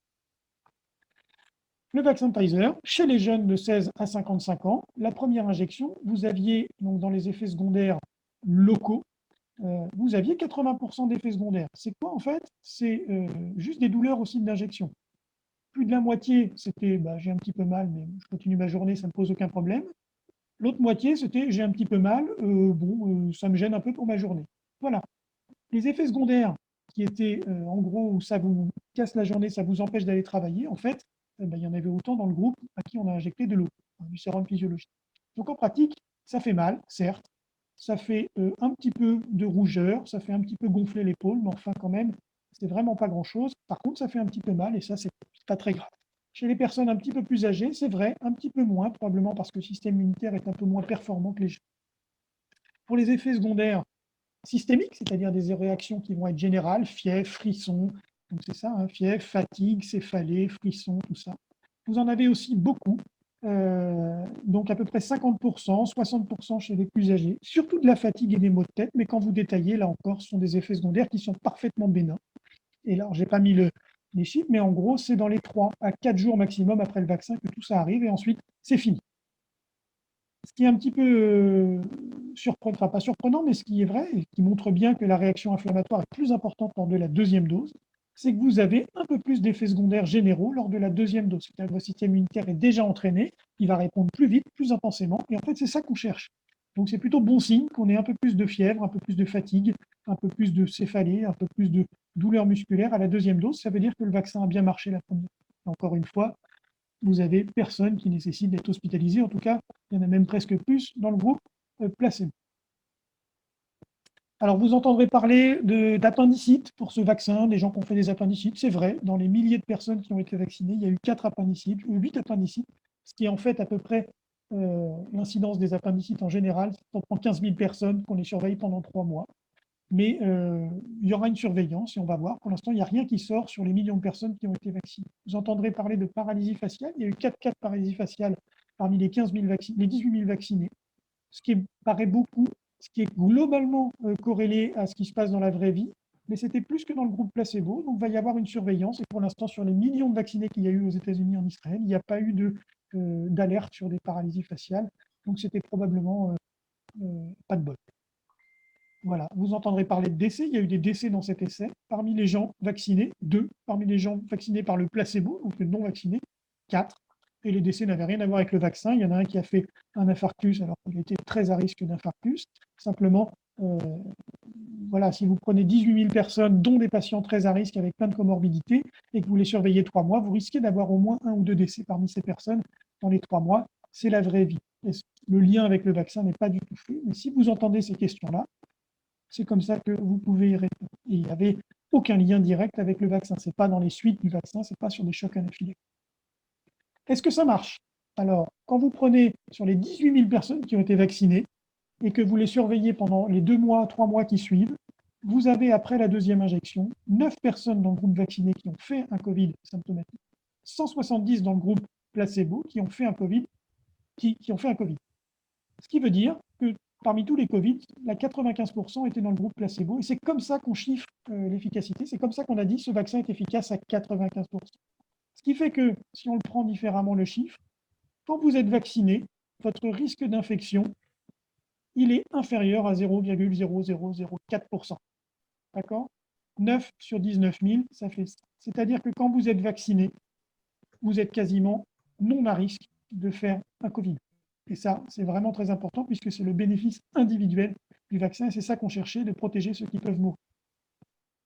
S1: Le vaccin Pfizer, chez les jeunes de 16 à 55 ans, la première injection, vous aviez donc dans les effets secondaires locaux, vous aviez 80% d'effets secondaires. C'est quoi en fait? C'est juste des douleurs au site d'injection. Plus de la moitié, c'était j'ai un petit peu mal, mais je continue ma journée, ça ne me pose aucun problème. L'autre moitié, c'était j'ai un petit peu mal, ça me gêne un peu pour ma journée. Voilà. Les effets secondaires qui étaient en gros où ça vous casse la journée, ça vous empêche d'aller travailler, en fait, il y en avait autant dans le groupe à qui on a injecté de l'eau, du sérum physiologique. Donc en pratique, ça fait mal, certes, ça fait un petit peu de rougeur, ça fait un petit peu gonfler l'épaule, mais enfin quand même, c'est vraiment pas grand-chose. Par contre, ça fait un petit peu mal et ça, c'est pas très grave. Chez les personnes un petit peu plus âgées, c'est vrai, un petit peu moins, probablement parce que le système immunitaire est un peu moins performant que les jeunes. Pour les effets secondaires systémiques, c'est-à-dire des réactions qui vont être générales, fièvre, frisson, donc c'est ça, hein, fièvre, fatigue, céphalée, frisson, tout ça. Vous en avez aussi beaucoup, donc à peu près 50%, 60% chez les plus âgés, surtout de la fatigue et des maux de tête, mais quand vous détaillez, là encore, ce sont des effets secondaires qui sont parfaitement bénins. Et là, je n'ai pas mis les chiffres, mais en gros, c'est dans les 3 à 4 jours maximum après le vaccin que tout ça arrive, et ensuite, c'est fini. Ce qui est un petit peu surprenant, enfin pas surprenant, mais ce qui est vrai et qui montre bien que la réaction inflammatoire est plus importante lors de la deuxième dose, c'est que vous avez un peu plus d'effets secondaires généraux lors de la deuxième dose. C'est-à-dire que votre système immunitaire est déjà entraîné, il va répondre plus vite, plus intensément, et en fait, c'est ça qu'on cherche. Donc, c'est plutôt bon signe qu'on ait un peu plus de fièvre, un peu plus de fatigue, un peu plus de céphalée, un peu plus de douleur musculaire à la deuxième dose. Ça veut dire que le vaccin a bien marché la première. Et encore une fois, vous avez personne qui nécessite d'être hospitalisé. En tout cas, il y en a même presque plus dans le groupe placebo. Alors, vous entendrez parler d'appendicite pour ce vaccin, des gens qui ont fait des appendicites. C'est vrai, dans les milliers de personnes qui ont été vaccinées, il y a eu 4 appendicites, ou 8 appendicites, ce qui est en fait à peu près l'incidence des appendicites en général. On prend 15 000 personnes, qu'on les surveille pendant 3 mois. Mais il y aura une surveillance et on va voir. Pour l'instant, il n'y a rien qui sort sur les millions de personnes qui ont été vaccinées. Vous entendrez parler de paralysie faciale. Il y a eu 4 cas de paralysie faciale parmi les 15 000 les 18 000 vaccinés, ce qui paraît beaucoup, ce qui est globalement corrélé à ce qui se passe dans la vraie vie. Mais c'était plus que dans le groupe placebo. Donc, il va y avoir une surveillance. Et pour l'instant, sur les millions de vaccinés qu'il y a eu aux États-Unis, en Israël, il n'y a pas eu d'alerte sur des paralysies faciales. Donc, c'était probablement pas de bol. Voilà, vous entendrez parler de décès. Il y a eu des décès dans cet essai. Parmi les gens vaccinés, 2. Parmi les gens vaccinés par le placebo, donc le non vacciné, 4. Et les décès n'avaient rien à voir avec le vaccin. Il y en a un qui a fait un infarctus alors qu'il était très à risque d'infarctus. Simplement, voilà, si vous prenez 18 000 personnes, dont des patients très à risque avec plein de comorbidités, et que vous les surveillez 3 mois, vous risquez d'avoir au moins 1 ou 2 décès parmi ces personnes dans les 3 mois. C'est la vraie vie. Et le lien avec le vaccin n'est pas du tout fait. Mais si vous entendez ces questions-là, c'est comme ça que vous pouvez y répondre. Et il n'y avait aucun lien direct avec le vaccin. Ce n'est pas dans les suites du vaccin, ce n'est pas sur des chocs anaphylactiques. Est-ce que ça marche? Alors, quand vous prenez sur les 18 000 personnes qui ont été vaccinées et que vous les surveillez pendant les 2 mois, 3 mois qui suivent, vous avez, après la deuxième injection, 9 personnes dans le groupe vacciné qui ont fait un Covid symptomatique, 170 dans le groupe placebo qui ont fait un Covid, qui ont fait un Covid. Ce qui veut dire que parmi tous les Covid, la 95% étaient dans le groupe placebo. Et c'est comme ça qu'on chiffre l'efficacité. C'est comme ça qu'on a dit que ce vaccin est efficace à 95%. Ce qui fait que, si on le prend différemment, le chiffre, quand vous êtes vacciné, votre risque d'infection, il est inférieur à 0,0004%. D'accord? 9 sur 19 000, ça fait ça. C'est-à-dire que quand vous êtes vacciné, vous êtes quasiment non à risque de faire un Covid. Et ça, c'est vraiment très important puisque c'est le bénéfice individuel du vaccin et c'est ça qu'on cherchait, de protéger ceux qui peuvent mourir.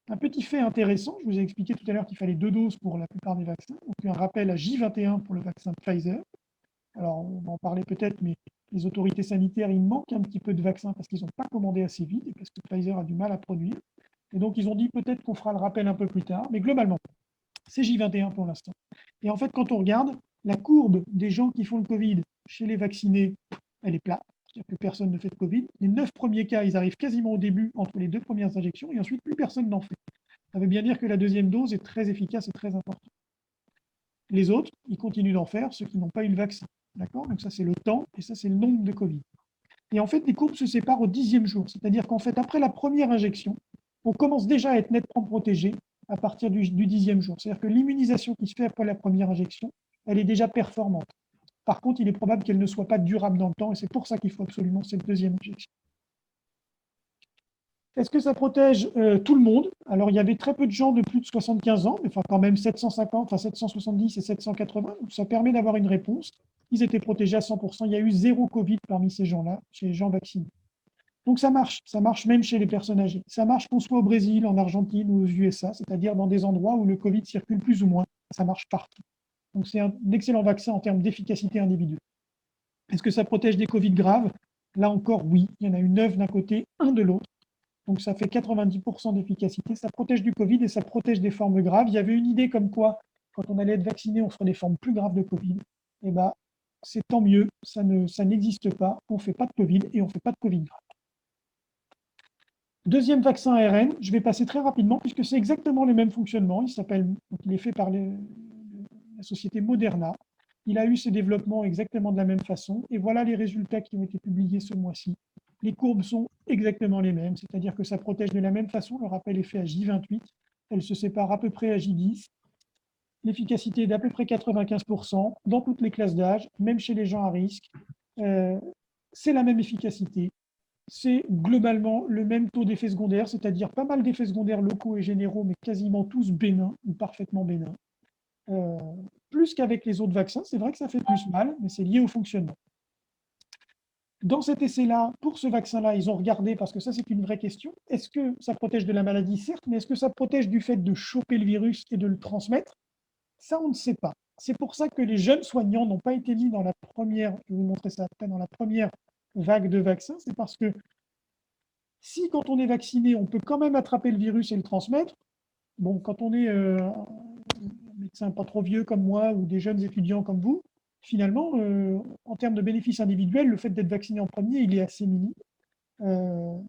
S1: Un petit fait intéressant, je vous ai expliqué tout à l'heure qu'il fallait 2 doses pour la plupart des vaccins, donc un rappel à J21 pour le vaccin Pfizer. Alors, on va en parler peut-être, mais les autorités sanitaires, il manque un petit peu de vaccins parce qu'ils n'ont pas commandé assez vite et parce que Pfizer a du mal à produire. Et donc, ils ont dit peut-être qu'on fera le rappel un peu plus tard, mais globalement, c'est J21 pour l'instant. Et en fait, quand on regarde, la courbe des gens qui font le Covid chez les vaccinés, elle est plate, c'est-à-dire que personne ne fait de Covid. Les 9 premiers cas, ils arrivent quasiment au début entre les 2 premières injections et ensuite plus personne n'en fait. Ça veut bien dire que la deuxième dose est très efficace et très importante. Les autres, ils continuent d'en faire, ceux qui n'ont pas eu le vaccin. D'accord? Donc ça, c'est le temps et ça, c'est le nombre de Covid. Et en fait, les courbes se séparent au 10e jour. C'est-à-dire qu'en fait, après la première injection, on commence déjà à être nettement protégé à partir du 10e jour. C'est-à-dire que l'immunisation qui se fait après la première injection, elle est déjà performante. Par contre, il est probable qu'elle ne soit pas durable dans le temps et c'est pour ça qu'il faut absolument cette deuxième injection. Est-ce que ça protège tout le monde? Alors, il y avait très peu de gens de plus de 75 ans, mais enfin, quand même 750, enfin 770 et 780, donc ça permet d'avoir une réponse. Ils étaient protégés à 100%. Il y a eu 0 Covid parmi ces gens-là, chez les gens vaccinés. Donc ça marche même chez les personnes âgées. Ça marche qu'on soit au Brésil, en Argentine ou aux USA, c'est-à-dire dans des endroits où le Covid circule plus ou moins. Ça marche partout. Donc c'est un excellent vaccin en termes d'efficacité individuelle. Est-ce que ça protège des Covid graves? Là encore, oui. Il y en a eu 9 d'un côté, 1 de l'autre. Donc ça fait 90% d'efficacité. Ça protège du Covid et ça protège des formes graves. Il y avait une idée comme quoi, quand on allait être vacciné, on ferait des formes plus graves de Covid. Eh bien, c'est tant mieux. Ça n'existe pas. On ne fait pas de Covid et on ne fait pas de Covid grave. Deuxième vaccin ARN, je vais passer très rapidement puisque c'est exactement le même fonctionnement. Il est fait par la société Moderna. Il a eu ses développements exactement de la même façon. Et voilà les résultats qui ont été publiés ce mois-ci. Les courbes sont exactement les mêmes, c'est-à-dire que ça protège de la même façon. Le rappel est fait à J28. Elle se sépare à peu près à J10. L'efficacité est d'à peu près 95% dans toutes les classes d'âge, même chez les gens à risque. C'est la même efficacité. C'est globalement le même taux d'effets secondaires, c'est-à-dire pas mal d'effets secondaires locaux et généraux, mais quasiment tous bénins ou parfaitement bénins. Plus qu'avec les autres vaccins, c'est vrai que ça fait plus mal, mais c'est lié au fonctionnement. Dans cet essai-là, pour ce vaccin-là, ils ont regardé, parce que ça c'est une vraie question, est-ce que ça protège de la maladie? Certes, mais est-ce que ça protège du fait de choper le virus et de le transmettre? Ça, on ne sait pas. C'est pour ça que les jeunes soignants n'ont pas été mis dans la première, je vais vous montrer ça après, dans la première vague de vaccins. C'est parce que si, quand on est vacciné, on peut quand même attraper le virus et le transmettre, bon, quand on est un médecin pas trop vieux comme moi ou des jeunes étudiants comme vous, finalement, en termes de bénéfices individuels, le fait d'être vacciné en premier, il est assez minime.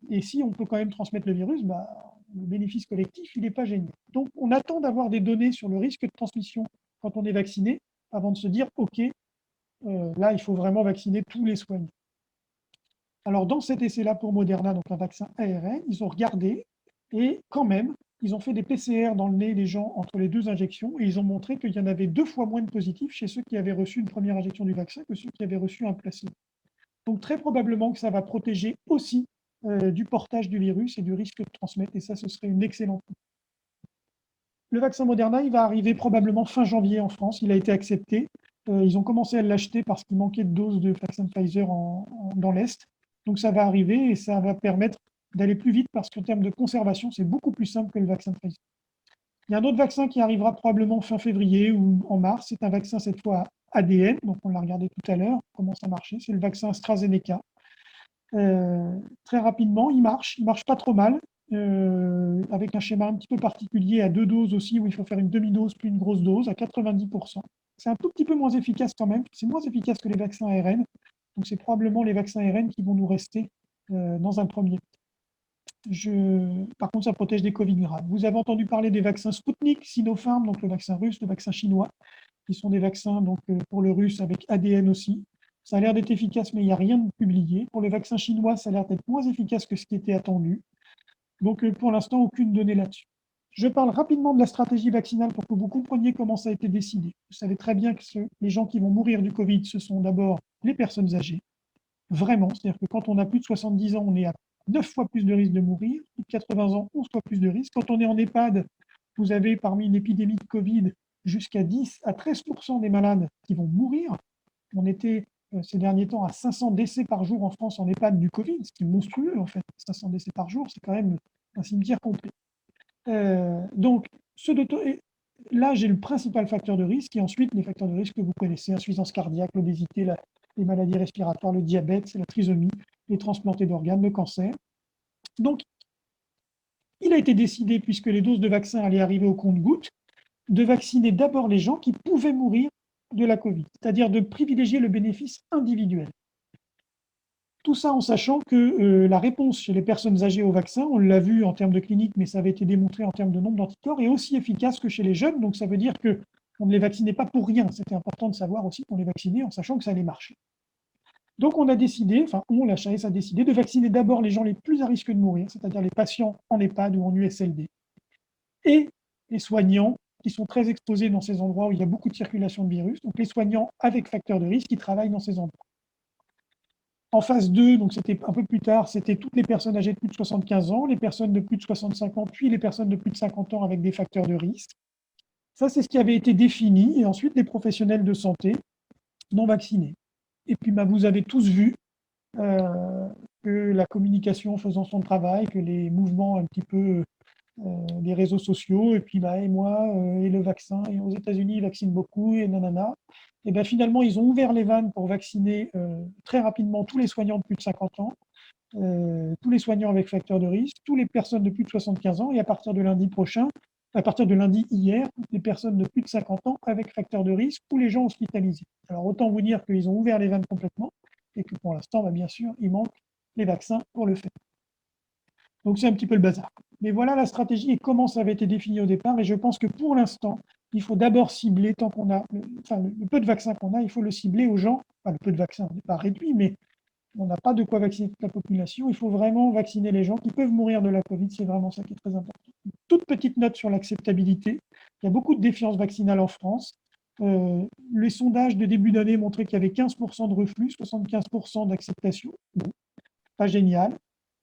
S1: Et si on peut quand même transmettre le virus, bah, le bénéfice collectif, il n'est pas génial. Donc, on attend d'avoir des données sur le risque de transmission quand on est vacciné avant de se dire, OK, là, il faut vraiment vacciner tous les soignants. Alors, dans cet essai-là pour Moderna, donc un vaccin ARN, ils ont regardé et quand même, ils ont fait des PCR dans le nez des gens entre les 2 injections et ils ont montré qu'il y en avait 2 fois moins de positifs chez ceux qui avaient reçu une première injection du vaccin que ceux qui avaient reçu un placebo. Donc, très probablement que ça va protéger aussi du portage du virus et du risque de transmettre, et ça, ce serait une excellente chose. Le vaccin Moderna, il va arriver probablement fin janvier en France. Il a été accepté. Ils ont commencé à l'acheter parce qu'il manquait de doses de vaccin Pfizer dans l'Est. Donc ça va arriver et ça va permettre d'aller plus vite parce qu'en termes de conservation, c'est beaucoup plus simple que le vaccin Pfizer. Il y a un autre vaccin qui arrivera probablement fin février ou en mars. C'est un vaccin cette fois ADN, donc on l'a regardé tout à l'heure, comment ça marchait. C'est le vaccin AstraZeneca. Très rapidement, il marche pas trop mal, avec un schéma un petit peu particulier à 2 doses aussi, où il faut faire une demi-dose puis une grosse dose à 90%. C'est un tout petit peu moins efficace quand même, c'est moins efficace que les vaccins ARN, donc c'est probablement les vaccins ARN qui vont nous rester dans un premier temps. Par contre, ça protège des Covid graves. Vous avez entendu parler des vaccins Sputnik, Sinopharm, donc le vaccin russe, le vaccin chinois, qui sont des vaccins donc, pour le russe avec ADN aussi. Ça a l'air d'être efficace, mais il n'y a rien de publié. Pour le vaccin chinois, ça a l'air d'être moins efficace que ce qui était attendu. Donc, pour l'instant, aucune donnée là-dessus. Je parle rapidement de la stratégie vaccinale pour que vous compreniez comment ça a été décidé. Vous savez très bien que les gens qui vont mourir du Covid, ce sont d'abord les personnes âgées. Vraiment, c'est-à-dire que quand on a plus de 70 ans, on est à 9 fois plus de risque de mourir. Plus de 80 ans, 11 fois plus de risque. Quand on est en EHPAD, vous avez parmi une épidémie de Covid jusqu'à 10 à 13% des malades qui vont mourir. On était ces derniers temps à 500 décès par jour en France en EHPAD du Covid, ce qui est monstrueux en fait. 500 décès par jour, c'est quand même un cimetière complet. Donc, là, j'ai le principal facteur de risque et ensuite les facteurs de risque que vous connaissez, insuffisance cardiaque, l'obésité, les maladies respiratoires, le diabète, la trisomie, les transplantés d'organes, le cancer. Donc, il a été décidé, puisque les doses de vaccins allaient arriver au compte-gouttes, de vacciner d'abord les gens qui pouvaient mourir de la Covid, c'est-à-dire de privilégier le bénéfice individuel. Tout ça en sachant que la réponse chez les personnes âgées au vaccin, on l'a vu en termes de clinique, mais ça avait été démontré en termes de nombre d'anticorps, est aussi efficace que chez les jeunes. Donc ça veut dire qu'on ne les vaccinait pas pour rien. C'était important de savoir aussi qu'on les vaccinait en sachant que ça allait marcher. Donc on a décidé, enfin la HAS a décidé de vacciner d'abord les gens les plus à risque de mourir, c'est-à-dire les patients en EHPAD ou en USLD, et les soignants qui sont très exposés dans ces endroits où il y a beaucoup de circulation de virus, donc les soignants avec facteur de risque qui travaillent dans ces endroits. En phase 2, donc c'était un peu plus tard, c'était toutes les personnes âgées de plus de 75 ans, les personnes de plus de 65 ans, puis les personnes de plus de 50 ans avec des facteurs de risque. Ça, c'est ce qui avait été défini. Et ensuite, les professionnels de santé non vaccinés. Et puis, vous avez tous vu que la communication faisant son travail, que les mouvements un petit peu des réseaux sociaux, et puis et moi, et le vaccin, et aux États-Unis, ils vaccinent beaucoup, et nanana. Et bien finalement, ils ont ouvert les vannes pour vacciner très rapidement tous les soignants de plus de 50 ans, tous les soignants avec facteur de risque, toutes les personnes de plus de 75 ans, et à partir de lundi prochain, à partir de lundi hier, les personnes de plus de 50 ans avec facteur de risque ou les gens hospitalisés. Alors autant vous dire qu'ils ont ouvert les vannes complètement, et que pour l'instant, bien sûr, il manque les vaccins pour le faire. Donc c'est un petit peu le bazar. Mais voilà la stratégie et comment ça avait été défini au départ. Et je pense que pour l'instant, il faut d'abord cibler, tant qu'on a, le peu de vaccins qu'on a, il faut le cibler aux gens. Enfin, le peu de vaccins n'est pas réduit, mais on n'a pas de quoi vacciner toute la population. Il faut vraiment vacciner les gens qui peuvent mourir de la Covid. C'est vraiment ça qui est très important. Une toute petite note sur l'acceptabilité. Il y a beaucoup de défiance vaccinale en France. Les sondages de début d'année montraient qu'il y avait 15% de reflux, 75% d'acceptation. Bon, pas génial.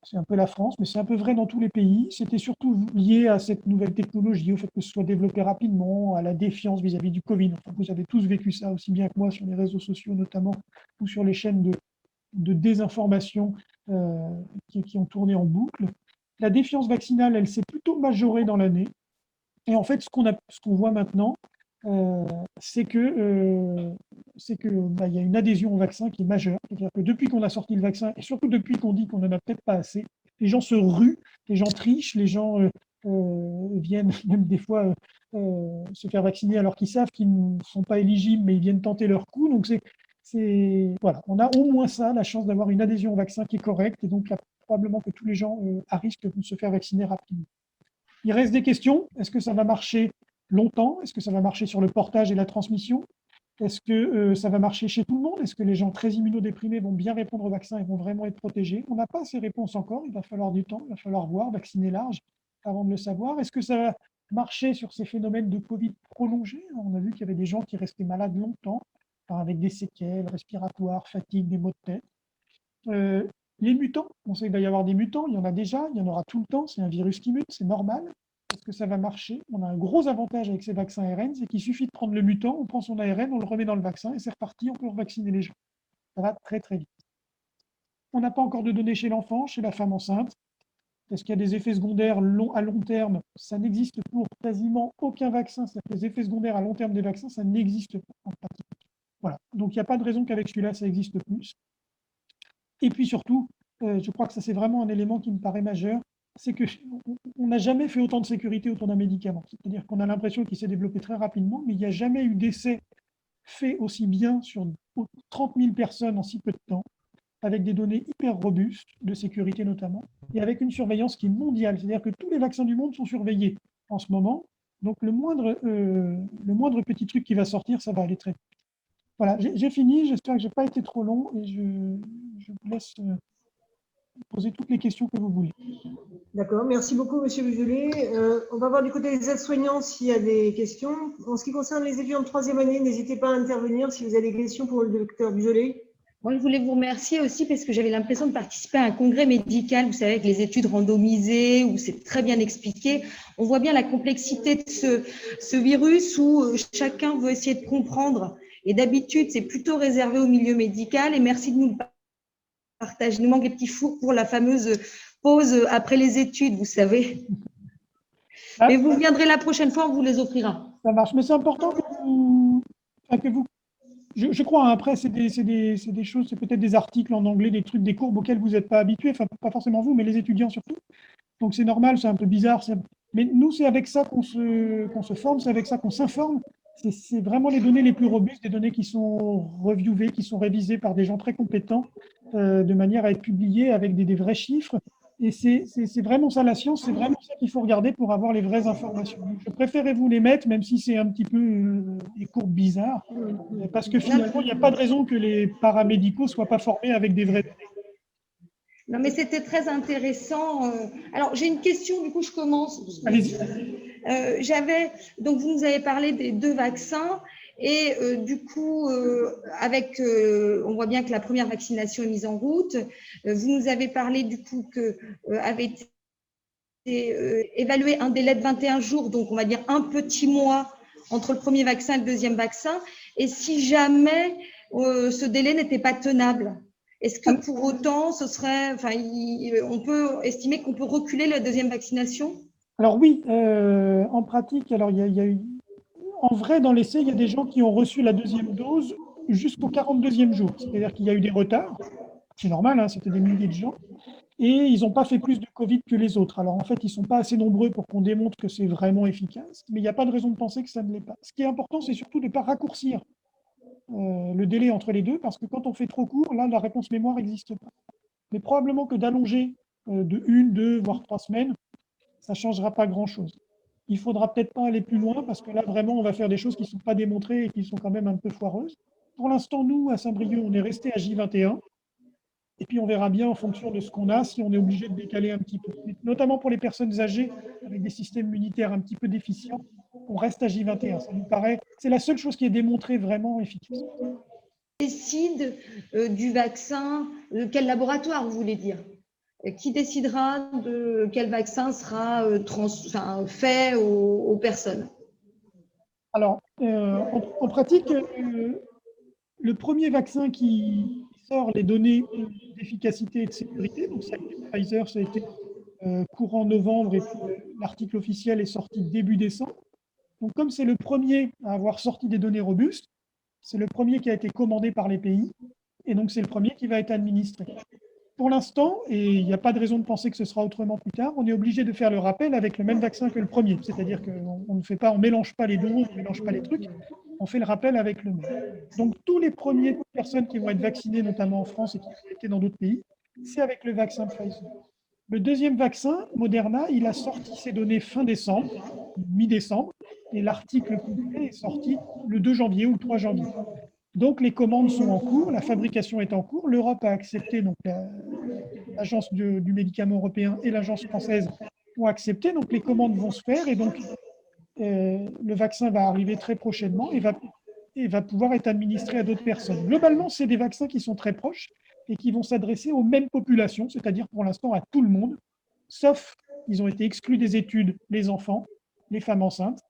S1: C'est un peu la France, mais c'est un peu vrai dans tous les pays. C'était surtout lié à cette nouvelle technologie, au fait que ce soit développé rapidement, à la défiance vis-à-vis du Covid. Enfin, vous avez tous vécu ça aussi bien que moi sur les réseaux sociaux notamment, ou sur les chaînes de désinformation qui ont tourné en boucle. La défiance vaccinale, elle s'est plutôt majorée dans l'année. Et en fait, ce qu'on voit maintenant, c'est que il y a une adhésion au vaccin qui est majeure. C'est-à-dire que depuis qu'on a sorti le vaccin, et surtout depuis qu'on dit qu'on n'en a peut-être pas assez, les gens se ruent, les gens trichent, les gens viennent même des fois se faire vacciner alors qu'ils savent qu'ils ne sont pas éligibles, mais ils viennent tenter leur coup. Donc voilà, on a au moins ça, la chance d'avoir une adhésion au vaccin qui est correcte, et donc là, probablement que tous les gens à risque de se faire vacciner rapidement. Il reste des questions. Est-ce que ça va marcher longtemps? Est-ce que ça va marcher sur le portage et la transmission? Est-ce que ça va marcher chez tout le monde? Est-ce que les gens très immunodéprimés vont bien répondre au vaccin et vont vraiment être protégés? On n'a pas ces réponses encore. Il va falloir du temps, il va falloir voir, vacciner large avant de le savoir. Est-ce que ça va marcher sur ces phénomènes de Covid prolongés? On a vu qu'il y avait des gens qui restaient malades longtemps, avec des séquelles respiratoires, fatigue, des maux de tête. Les mutants, on sait qu'il va y avoir des mutants, il y en a déjà, il y en aura tout le temps, c'est un virus qui mute, c'est normal. Est-ce que ça va marcher? On a un gros avantage avec ces vaccins ARN, c'est qu'il suffit de prendre le mutant, on prend son ARN, on le remet dans le vaccin et c'est reparti, on peut vacciner les gens. Ça va très très vite. On n'a pas encore de données chez l'enfant, chez la femme enceinte. Est-ce qu'il y a des effets secondaires à long terme? Ça n'existe pour quasiment aucun vaccin. C'est-à-dire que les effets secondaires à long terme des vaccins, ça n'existe pas en pratique. Voilà. Donc il n'y a pas de raison qu'avec celui-là, ça existe plus. Et puis surtout, je crois que ça c'est vraiment un élément qui me paraît majeur, c'est qu'on n'a jamais fait autant de sécurité autour d'un médicament. C'est-à-dire qu'on a l'impression qu'il s'est développé très rapidement, mais il n'y a jamais eu d'essai fait aussi bien sur 30 000 personnes en si peu de temps, avec des données hyper robustes, de sécurité notamment, et avec une surveillance qui est mondiale. C'est-à-dire que tous les vaccins du monde sont surveillés en ce moment. Donc le moindre petit truc qui va sortir, ça va aller très vite. Voilà, j'ai fini. J'espère que je n'ai pas été trop long et je vous laisse poser toutes les questions que vous voulez.
S2: D'accord, merci beaucoup, Monsieur Bujolet. On va voir du côté des aides-soignants s'il y a des questions. En ce qui concerne les étudiants de troisième année, n'hésitez pas à intervenir si vous avez des questions pour le docteur Bujolet.
S3: Moi, je voulais vous remercier aussi parce que j'avais l'impression de participer à un congrès médical, vous savez, avec les études randomisées, où c'est très bien expliqué. On voit bien la complexité de ce virus où chacun veut essayer de comprendre. Et d'habitude, c'est plutôt réservé au milieu médical. Et merci de nous le partager. Il nous manque des petits fours pour la fameuse pause après les études, vous savez.
S1: Ah,
S3: Mais vous viendrez la prochaine fois, on vous les offrira.
S1: ça marche. Mais c'est important que vous je crois, hein, après, c'est des choses, c'est peut-être des articles en anglais, des trucs, des courbes auxquels vous n'êtes pas habitués, enfin, pas forcément vous, mais les étudiants surtout. Donc c'est normal, c'est un peu bizarre. Mais nous, c'est avec ça qu'on se forme, c'est avec ça qu'on s'informe. C'est vraiment les données les plus robustes, des données qui sont reviewées, qui sont révisées par des gens très compétents, de manière à être publiées avec des vrais chiffres. Et c'est vraiment ça la science, c'est vraiment ça qu'il faut regarder pour avoir les vraies informations. Donc, je préférais vous les mettre, même si c'est un petit peu des courbes bizarres, parce que finalement, il n'y a pas de raison que les paramédicaux ne soient pas formés avec des vraies données.
S3: Non, mais c'était très intéressant. Alors, j'ai une question, du coup, je commence.
S1: Allez-y.
S3: Donc, vous nous avez parlé des 2 vaccins et du coup, on voit bien que la première vaccination est mise en route. Vous nous avez parlé du coup que avait été évalué un délai de 21 jours, donc on va dire un petit mois entre le premier vaccin et le deuxième vaccin. Et si jamais ce délai n'était pas tenable, est-ce que pour autant, on peut estimer qu'on peut reculer la deuxième vaccination?
S1: Alors oui, en pratique, alors il y a eu, en vrai, dans l'essai, il y a des gens qui ont reçu la deuxième dose jusqu'au 42e jour. C'est-à-dire qu'il y a eu des retards. C'est normal, hein, c'était des milliers de gens. Et ils n'ont pas fait plus de Covid que les autres. Alors en fait, ils ne sont pas assez nombreux pour qu'on démontre que c'est vraiment efficace, mais il n'y a pas de raison de penser que ça ne l'est pas. Ce qui est important, c'est surtout de ne pas raccourcir le délai entre les deux, parce que quand on fait trop court, là, la réponse mémoire n'existe pas. Mais probablement que d'allonger de 1, 2, voire 3 semaines, ça ne changera pas grand-chose. Il ne faudra peut-être pas aller plus loin, parce que là, vraiment, on va faire des choses qui ne sont pas démontrées et qui sont quand même un peu foireuses. Pour l'instant, nous, à Saint-Brieuc, on est resté à J21. Et puis, on verra bien en fonction de ce qu'on a, si on est obligé de décaler un petit peu. Mais notamment pour les personnes âgées, avec des systèmes immunitaires un petit peu déficients, on reste à J21. Ça nous paraît, c'est la seule chose qui est démontrée vraiment efficace.
S3: Décide du vaccin, de quel laboratoire, vous voulez dire? Qui décidera de quel vaccin sera fait aux personnes?
S1: Alors, en pratique, le premier vaccin qui sort les données d'efficacité et de sécurité, donc ça a été Pfizer, ça a été courant novembre, et puis l'article officiel est sorti début décembre. Donc comme c'est le premier à avoir sorti des données robustes, c'est le premier qui a été commandé par les pays, et donc c'est le premier qui va être administré. Pour l'instant, et il n'y a pas de raison de penser que ce sera autrement plus tard, on est obligé de faire le rappel avec le même vaccin que le premier. C'est-à-dire qu'on ne mélange pas les doses, on ne mélange pas les trucs, on fait le rappel avec le même. Donc tous les premières personnes qui vont être vaccinées, notamment en France et qui ont été dans d'autres pays, c'est avec le vaccin Pfizer. Le deuxième vaccin, Moderna, il a sorti ses données fin décembre, mi-décembre, et l'article complet est sorti le 2 janvier ou le 3 janvier. Donc les commandes sont en cours, la fabrication est en cours. L'Europe a accepté, donc l'agence du médicament européen et l'agence française ont accepté. Donc les commandes vont se faire, et donc le vaccin va arriver très prochainement et va pouvoir être administré à d'autres personnes. Globalement, c'est des vaccins qui sont très proches et qui vont s'adresser aux mêmes populations, c'est-à-dire pour l'instant à tout le monde, sauf ils ont été exclus des études les enfants, les femmes enceintes.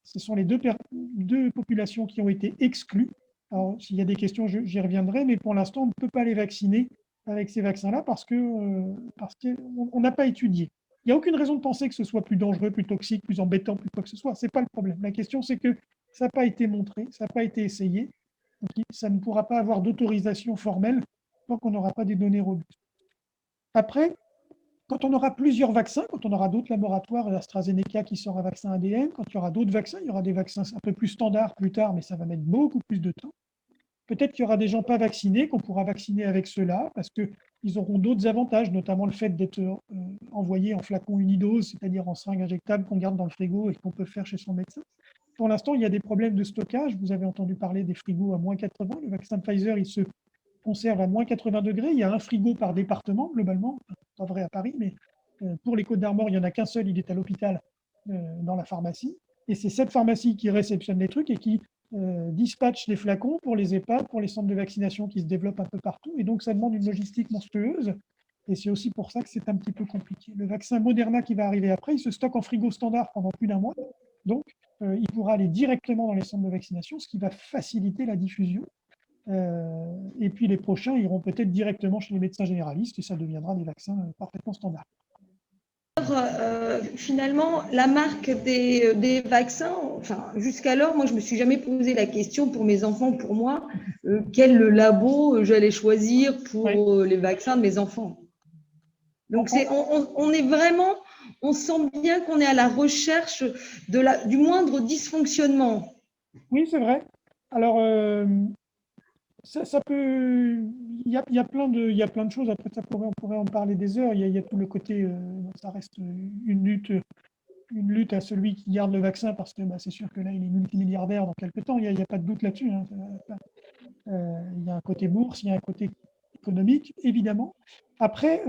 S1: Ce sont les deux populations qui ont été exclues. Alors, s'il y a des questions, j'y reviendrai, mais pour l'instant, on ne peut pas les vacciner avec ces vaccins-là parce qu'on n'a pas étudié. Il n'y a aucune raison de penser que ce soit plus dangereux, plus toxique, plus embêtant, plus quoi que ce soit. Ce n'est pas le problème. La question, c'est que ça n'a pas été montré, ça n'a pas été essayé. Donc, ça ne pourra pas avoir d'autorisation formelle tant qu'on n'aura pas des données robustes. Après, quand on aura plusieurs vaccins, quand on aura d'autres laboratoires, AstraZeneca qui sort un vaccin ADN, quand il y aura d'autres vaccins, il y aura des vaccins un peu plus standards plus tard, mais ça va mettre beaucoup plus de temps. Peut-être qu'il y aura des gens pas vaccinés, qu'on pourra vacciner avec ceux-là, parce qu'ils auront d'autres avantages, notamment le fait d'être envoyé en flacon unidose, c'est-à-dire en seringue injectable qu'on garde dans le frigo et qu'on peut faire chez son médecin. Pour l'instant, il y a des problèmes de stockage. Vous avez entendu parler des frigos à moins 80. Le vaccin Pfizer, il se conserve à moins 80 degrés. Il y a un frigo par département, globalement. Pas vrai à Paris, mais pour les Côtes-d'Armor, il n'y en a qu'un seul. Il est à l'hôpital, dans la pharmacie. Et c'est cette pharmacie qui réceptionne les trucs et qui dispatche les flacons pour les EHPAD, pour les centres de vaccination qui se développent un peu partout. Et donc, ça demande une logistique monstrueuse. Et c'est aussi pour ça que c'est un petit peu compliqué. Le vaccin Moderna qui va arriver après, il se stocke en frigo standard pendant plus d'un mois. Donc, il pourra aller directement dans les centres de vaccination, ce qui va faciliter la diffusion. Et puis les prochains iront peut-être directement chez les médecins généralistes et ça deviendra des vaccins parfaitement standards.
S3: finalement, la marque des vaccins, enfin, jusqu'alors, moi, je ne me suis jamais posé la question pour mes enfants, pour moi, quel labo j'allais choisir pour les vaccins de mes enfants. Donc, on est vraiment, on sent bien qu'on est à la recherche du moindre dysfonctionnement.
S1: Oui, c'est vrai. Alors, ça peut. Il y a plein de choses. Après, on pourrait en parler des heures. Il y a tout le côté. Ça reste une lutte à celui qui garde le vaccin parce que c'est sûr que là, il est multimilliardaire dans quelques temps. Il n'y a pas de doute là-dessus, hein. Il y a un côté bourse, il y a un côté économique, évidemment. Après,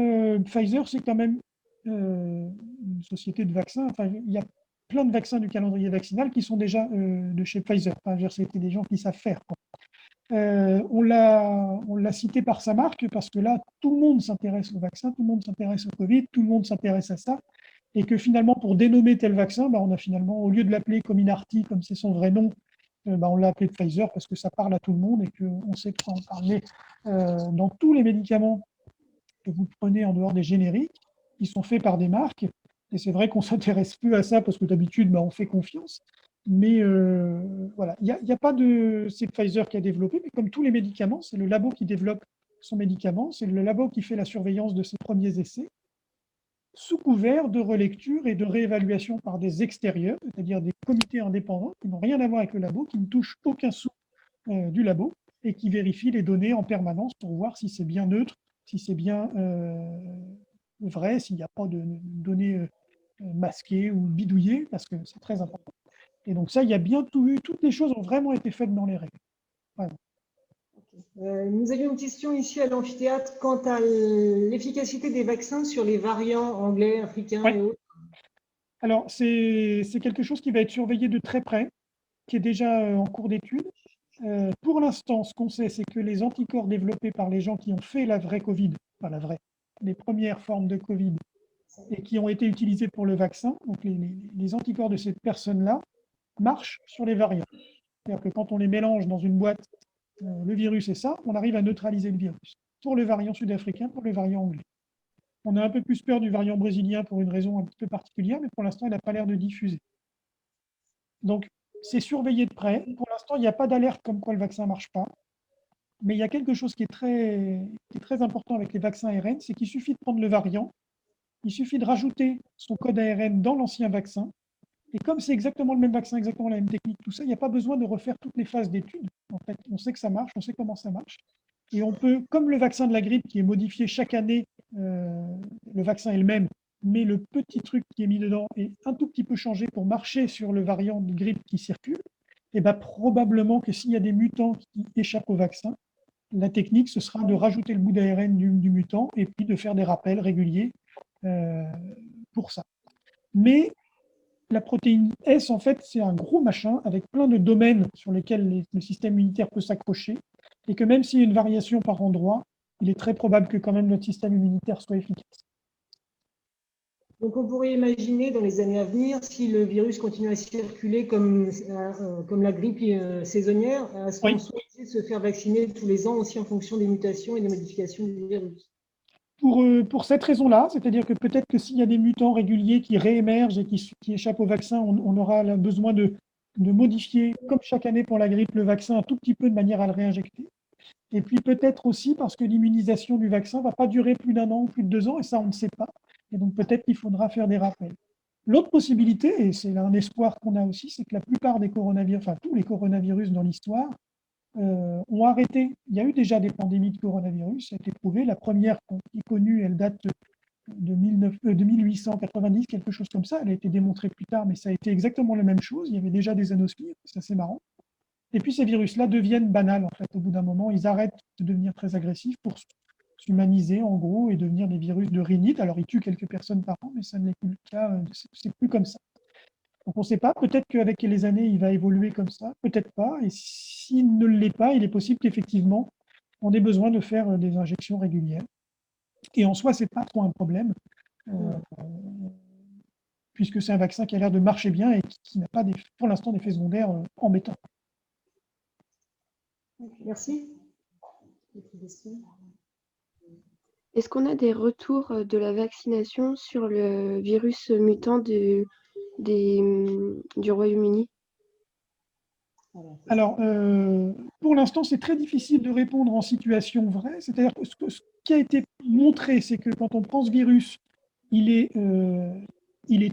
S1: Pfizer, c'est quand même une société de vaccins. Enfin, il y a plein de vaccins du calendrier vaccinal qui sont déjà de chez Pfizer. Enfin, c'était des gens qui savent faire, quoi. On l'a cité par sa marque parce que là, tout le monde s'intéresse au vaccin, tout le monde s'intéresse au Covid, tout le monde s'intéresse à ça. Et que finalement, pour dénommer tel vaccin, on a finalement, au lieu de l'appeler Comirnaty, comme c'est son vrai nom, on l'a appelé Pfizer parce que ça parle à tout le monde et qu'on sait que ça en parle. Mais dans tous les médicaments que vous prenez en dehors des génériques, ils sont faits par des marques. Et c'est vrai qu'on s'intéresse peu à ça parce que d'habitude, on fait confiance. Mais voilà, il y a pas de. C'est Pfizer qui a développé, mais comme tous les médicaments, c'est le labo qui développe son médicament, c'est le labo qui fait la surveillance de ses premiers essais, sous couvert de relecture et de réévaluation par des extérieurs, c'est-à-dire des comités indépendants qui n'ont rien à voir avec le labo, qui ne touchent aucun sou du labo et qui vérifient les données en permanence pour voir si c'est bien neutre, si c'est bien vrai, s'il n'y a pas de données masquées ou bidouillées, parce que c'est très important. Et donc ça, il y a bien tout eu, toutes les choses ont vraiment été faites dans les règles. Voilà.
S2: Nous avions une question ici à l'amphithéâtre quant à l'efficacité des vaccins sur les variants anglais, africains et autres.
S1: Alors, c'est quelque chose qui va être surveillé de très près, qui est déjà en cours d'étude. Pour l'instant, ce qu'on sait, c'est que les anticorps développés par les gens qui ont fait la vraie Covid, enfin la vraie, les premières formes de Covid, et qui ont été utilisés pour le vaccin, donc les anticorps de ces personnes-là, marchent sur les variants. C'est-à-dire que quand on les mélange dans une boîte, le virus et ça, on arrive à neutraliser le virus. Pour le variant sud-africain, pour le variant anglais. On a un peu plus peur du variant brésilien pour une raison un petit peu particulière, mais pour l'instant, il n'a pas l'air de diffuser. Donc, c'est surveillé de près. Pour l'instant, il n'y a pas d'alerte comme quoi le vaccin ne marche pas. Mais il y a quelque chose qui est très important avec les vaccins ARN, c'est qu'il suffit de prendre le variant, il suffit de rajouter son code ARN dans l'ancien vaccin. Et comme c'est exactement le même vaccin, exactement la même technique, tout ça, il n'y a pas besoin de refaire toutes les phases d'études. En fait, on sait que ça marche, on sait comment ça marche. Et on peut, comme le vaccin de la grippe qui est modifié chaque année, le vaccin est le même, mais le petit truc qui est mis dedans est un tout petit peu changé pour marcher sur le variant de grippe qui circule, et probablement que s'il y a des mutants qui échappent au vaccin, la technique, ce sera de rajouter le bout d'ARN du mutant et puis de faire des rappels réguliers pour ça. Mais la protéine S, en fait, c'est un gros machin avec plein de domaines sur lesquels le système immunitaire peut s'accrocher et que même s'il y a une variation par endroit, il est très probable que quand même notre système immunitaire soit efficace.
S2: Donc, on pourrait imaginer dans les années à venir, si le virus continue à circuler comme la grippe saisonnière, à ce qu'on soit obligé de se faire vacciner tous les ans aussi en fonction des mutations et des modifications du virus.
S1: Pour cette raison-là, c'est-à-dire que peut-être que s'il y a des mutants réguliers qui réémergent et qui échappent au vaccin, on aura besoin de modifier, comme chaque année pour la grippe, le vaccin un tout petit peu de manière à le réinjecter. Et puis peut-être aussi parce que l'immunisation du vaccin ne va pas durer plus d'1 an ou plus de 2 ans, et ça, on ne sait pas. Et donc peut-être qu'il faudra faire des rappels. L'autre possibilité, et c'est un espoir qu'on a aussi, c'est que la plupart des coronavirus, enfin tous les coronavirus dans l'histoire, ont arrêté. Il y a eu déjà des pandémies de coronavirus, ça a été prouvé. La première qui est connue, elle date de 1890, quelque chose comme ça. Elle a été démontrée plus tard, mais ça a été exactement la même chose. Il y avait déjà des anospires, c'est assez marrant. Et puis ces virus-là deviennent banals, en fait. Au bout d'un moment, ils arrêtent de devenir très agressifs pour s'humaniser, en gros, et devenir des virus de rhinite. Alors, ils tuent quelques personnes par an, mais ça n'est plus le cas. C'est plus comme ça. Donc, on ne sait pas. Peut-être qu'avec les années, il va évoluer comme ça. Peut-être pas. Et s'il ne l'est pas, il est possible qu'effectivement, on ait besoin de faire des injections régulières. Et en soi, ce n'est pas trop un problème, puisque c'est un vaccin qui a l'air de marcher bien et qui n'a pas, pour l'instant, d'effets secondaires embêtants.
S2: Merci.
S4: Est-ce qu'on a des retours de la vaccination sur le virus mutant du Royaume-Uni?
S1: Alors, pour l'instant, c'est très difficile de répondre en situation vraie. C'est-à-dire que ce qui a été montré, c'est que quand on prend ce virus, il est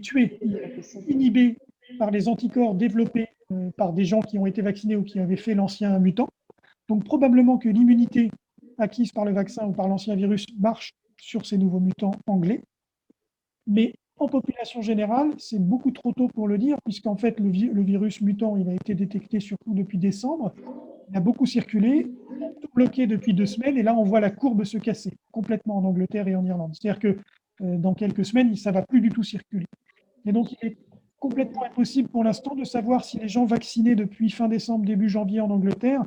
S1: tué, il est inhibé par les anticorps développés par des gens qui ont été vaccinés ou qui avaient fait l'ancien mutant. Donc, probablement que l'immunité acquise par le vaccin ou par l'ancien virus marche sur ces nouveaux mutants anglais. Mais en population générale, c'est beaucoup trop tôt pour le dire, puisqu'en fait, le virus mutant, il a été détecté surtout depuis décembre. Il a beaucoup circulé, tout bloqué depuis 2 semaines, et là, on voit la courbe se casser complètement en Angleterre et en Irlande. C'est-à-dire que dans quelques semaines, ça ne va plus du tout circuler. Et donc, il est complètement impossible pour l'instant de savoir si les gens vaccinés depuis fin décembre, début janvier en Angleterre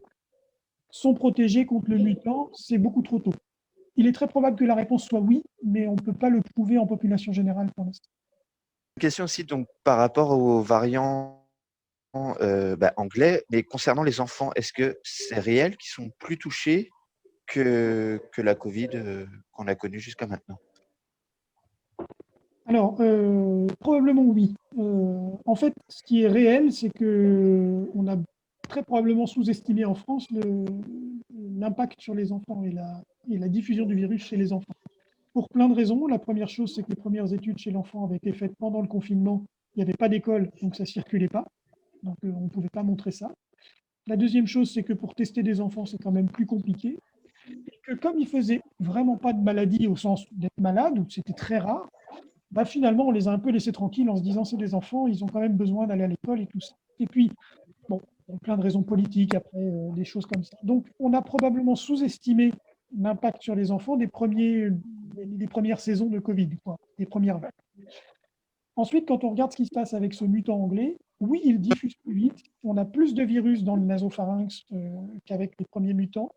S1: sont protégés contre le mutant. C'est beaucoup trop tôt. Il est très probable que la réponse soit oui, mais on ne peut pas le prouver en population générale pour l'instant.
S5: Une question aussi donc, par rapport aux variants anglais, mais concernant les enfants, est-ce que c'est réel qu'ils sont plus touchés que la Covid qu'on a connue jusqu'à maintenant?
S1: Alors, probablement oui. En fait, ce qui est réel, c'est qu'on a très probablement sous-estimé en France l'impact sur les enfants et la diffusion du virus chez les enfants. Pour plein de raisons. La première chose, c'est que les premières études chez l'enfant avaient été faites pendant le confinement. Il n'y avait pas d'école, donc ça ne circulait pas. Donc, on ne pouvait pas montrer ça. La deuxième chose, c'est que pour tester des enfants, c'est quand même plus compliqué. Et que comme ils ne faisaient vraiment pas de maladie au sens d'être malade, ou c'était très rare, finalement, on les a un peu laissés tranquilles en se disant c'est des enfants, ils ont quand même besoin d'aller à l'école et tout ça. Et puis, bon, il y a plein de raisons politiques après, des choses comme ça. Donc, on a probablement sous-estimé l'impact sur les enfants des premières saisons de Covid, des premières vagues. Ensuite, quand on regarde ce qui se passe avec ce mutant anglais, oui, il diffuse plus vite. On a plus de virus dans le nasopharynx qu'avec les premiers mutants.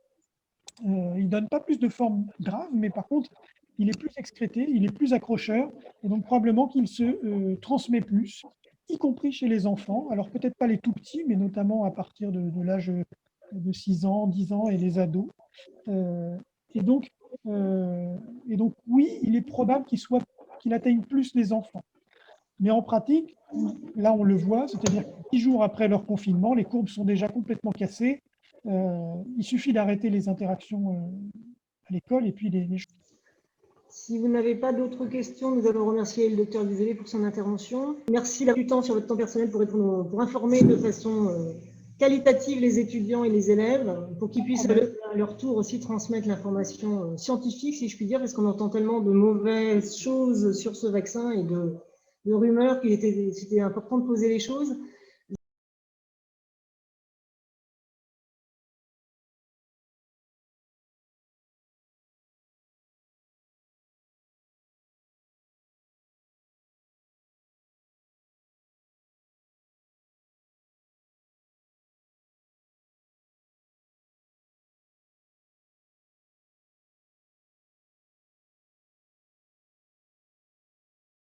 S1: Il ne donne pas plus de formes graves, mais par contre, il est plus excrété, il est plus accrocheur, et donc probablement qu'il se transmet plus, y compris chez les enfants. Alors peut-être pas les tout petits, mais notamment à partir de l'âge de 6 ans, 10 ans et les ados. Et donc, oui, il est probable qu'il atteigne plus les enfants. Mais en pratique, là on le voit, c'est-à-dire que 10 jours après leur confinement, les courbes sont déjà complètement cassées. Il suffit d'arrêter les interactions à l'école et puis les choses.
S2: Si vous n'avez pas d'autres questions, nous allons remercier le docteur Duvelet pour son intervention. Merci d'avoir du temps sur votre temps personnel pour informer de façon qualitative les étudiants et les élèves, pour qu'ils puissent à leur tour aussi transmettre l'information scientifique, si je puis dire, parce qu'on entend tellement de mauvaises choses sur ce vaccin et de rumeurs qu'il c'était important de poser les choses.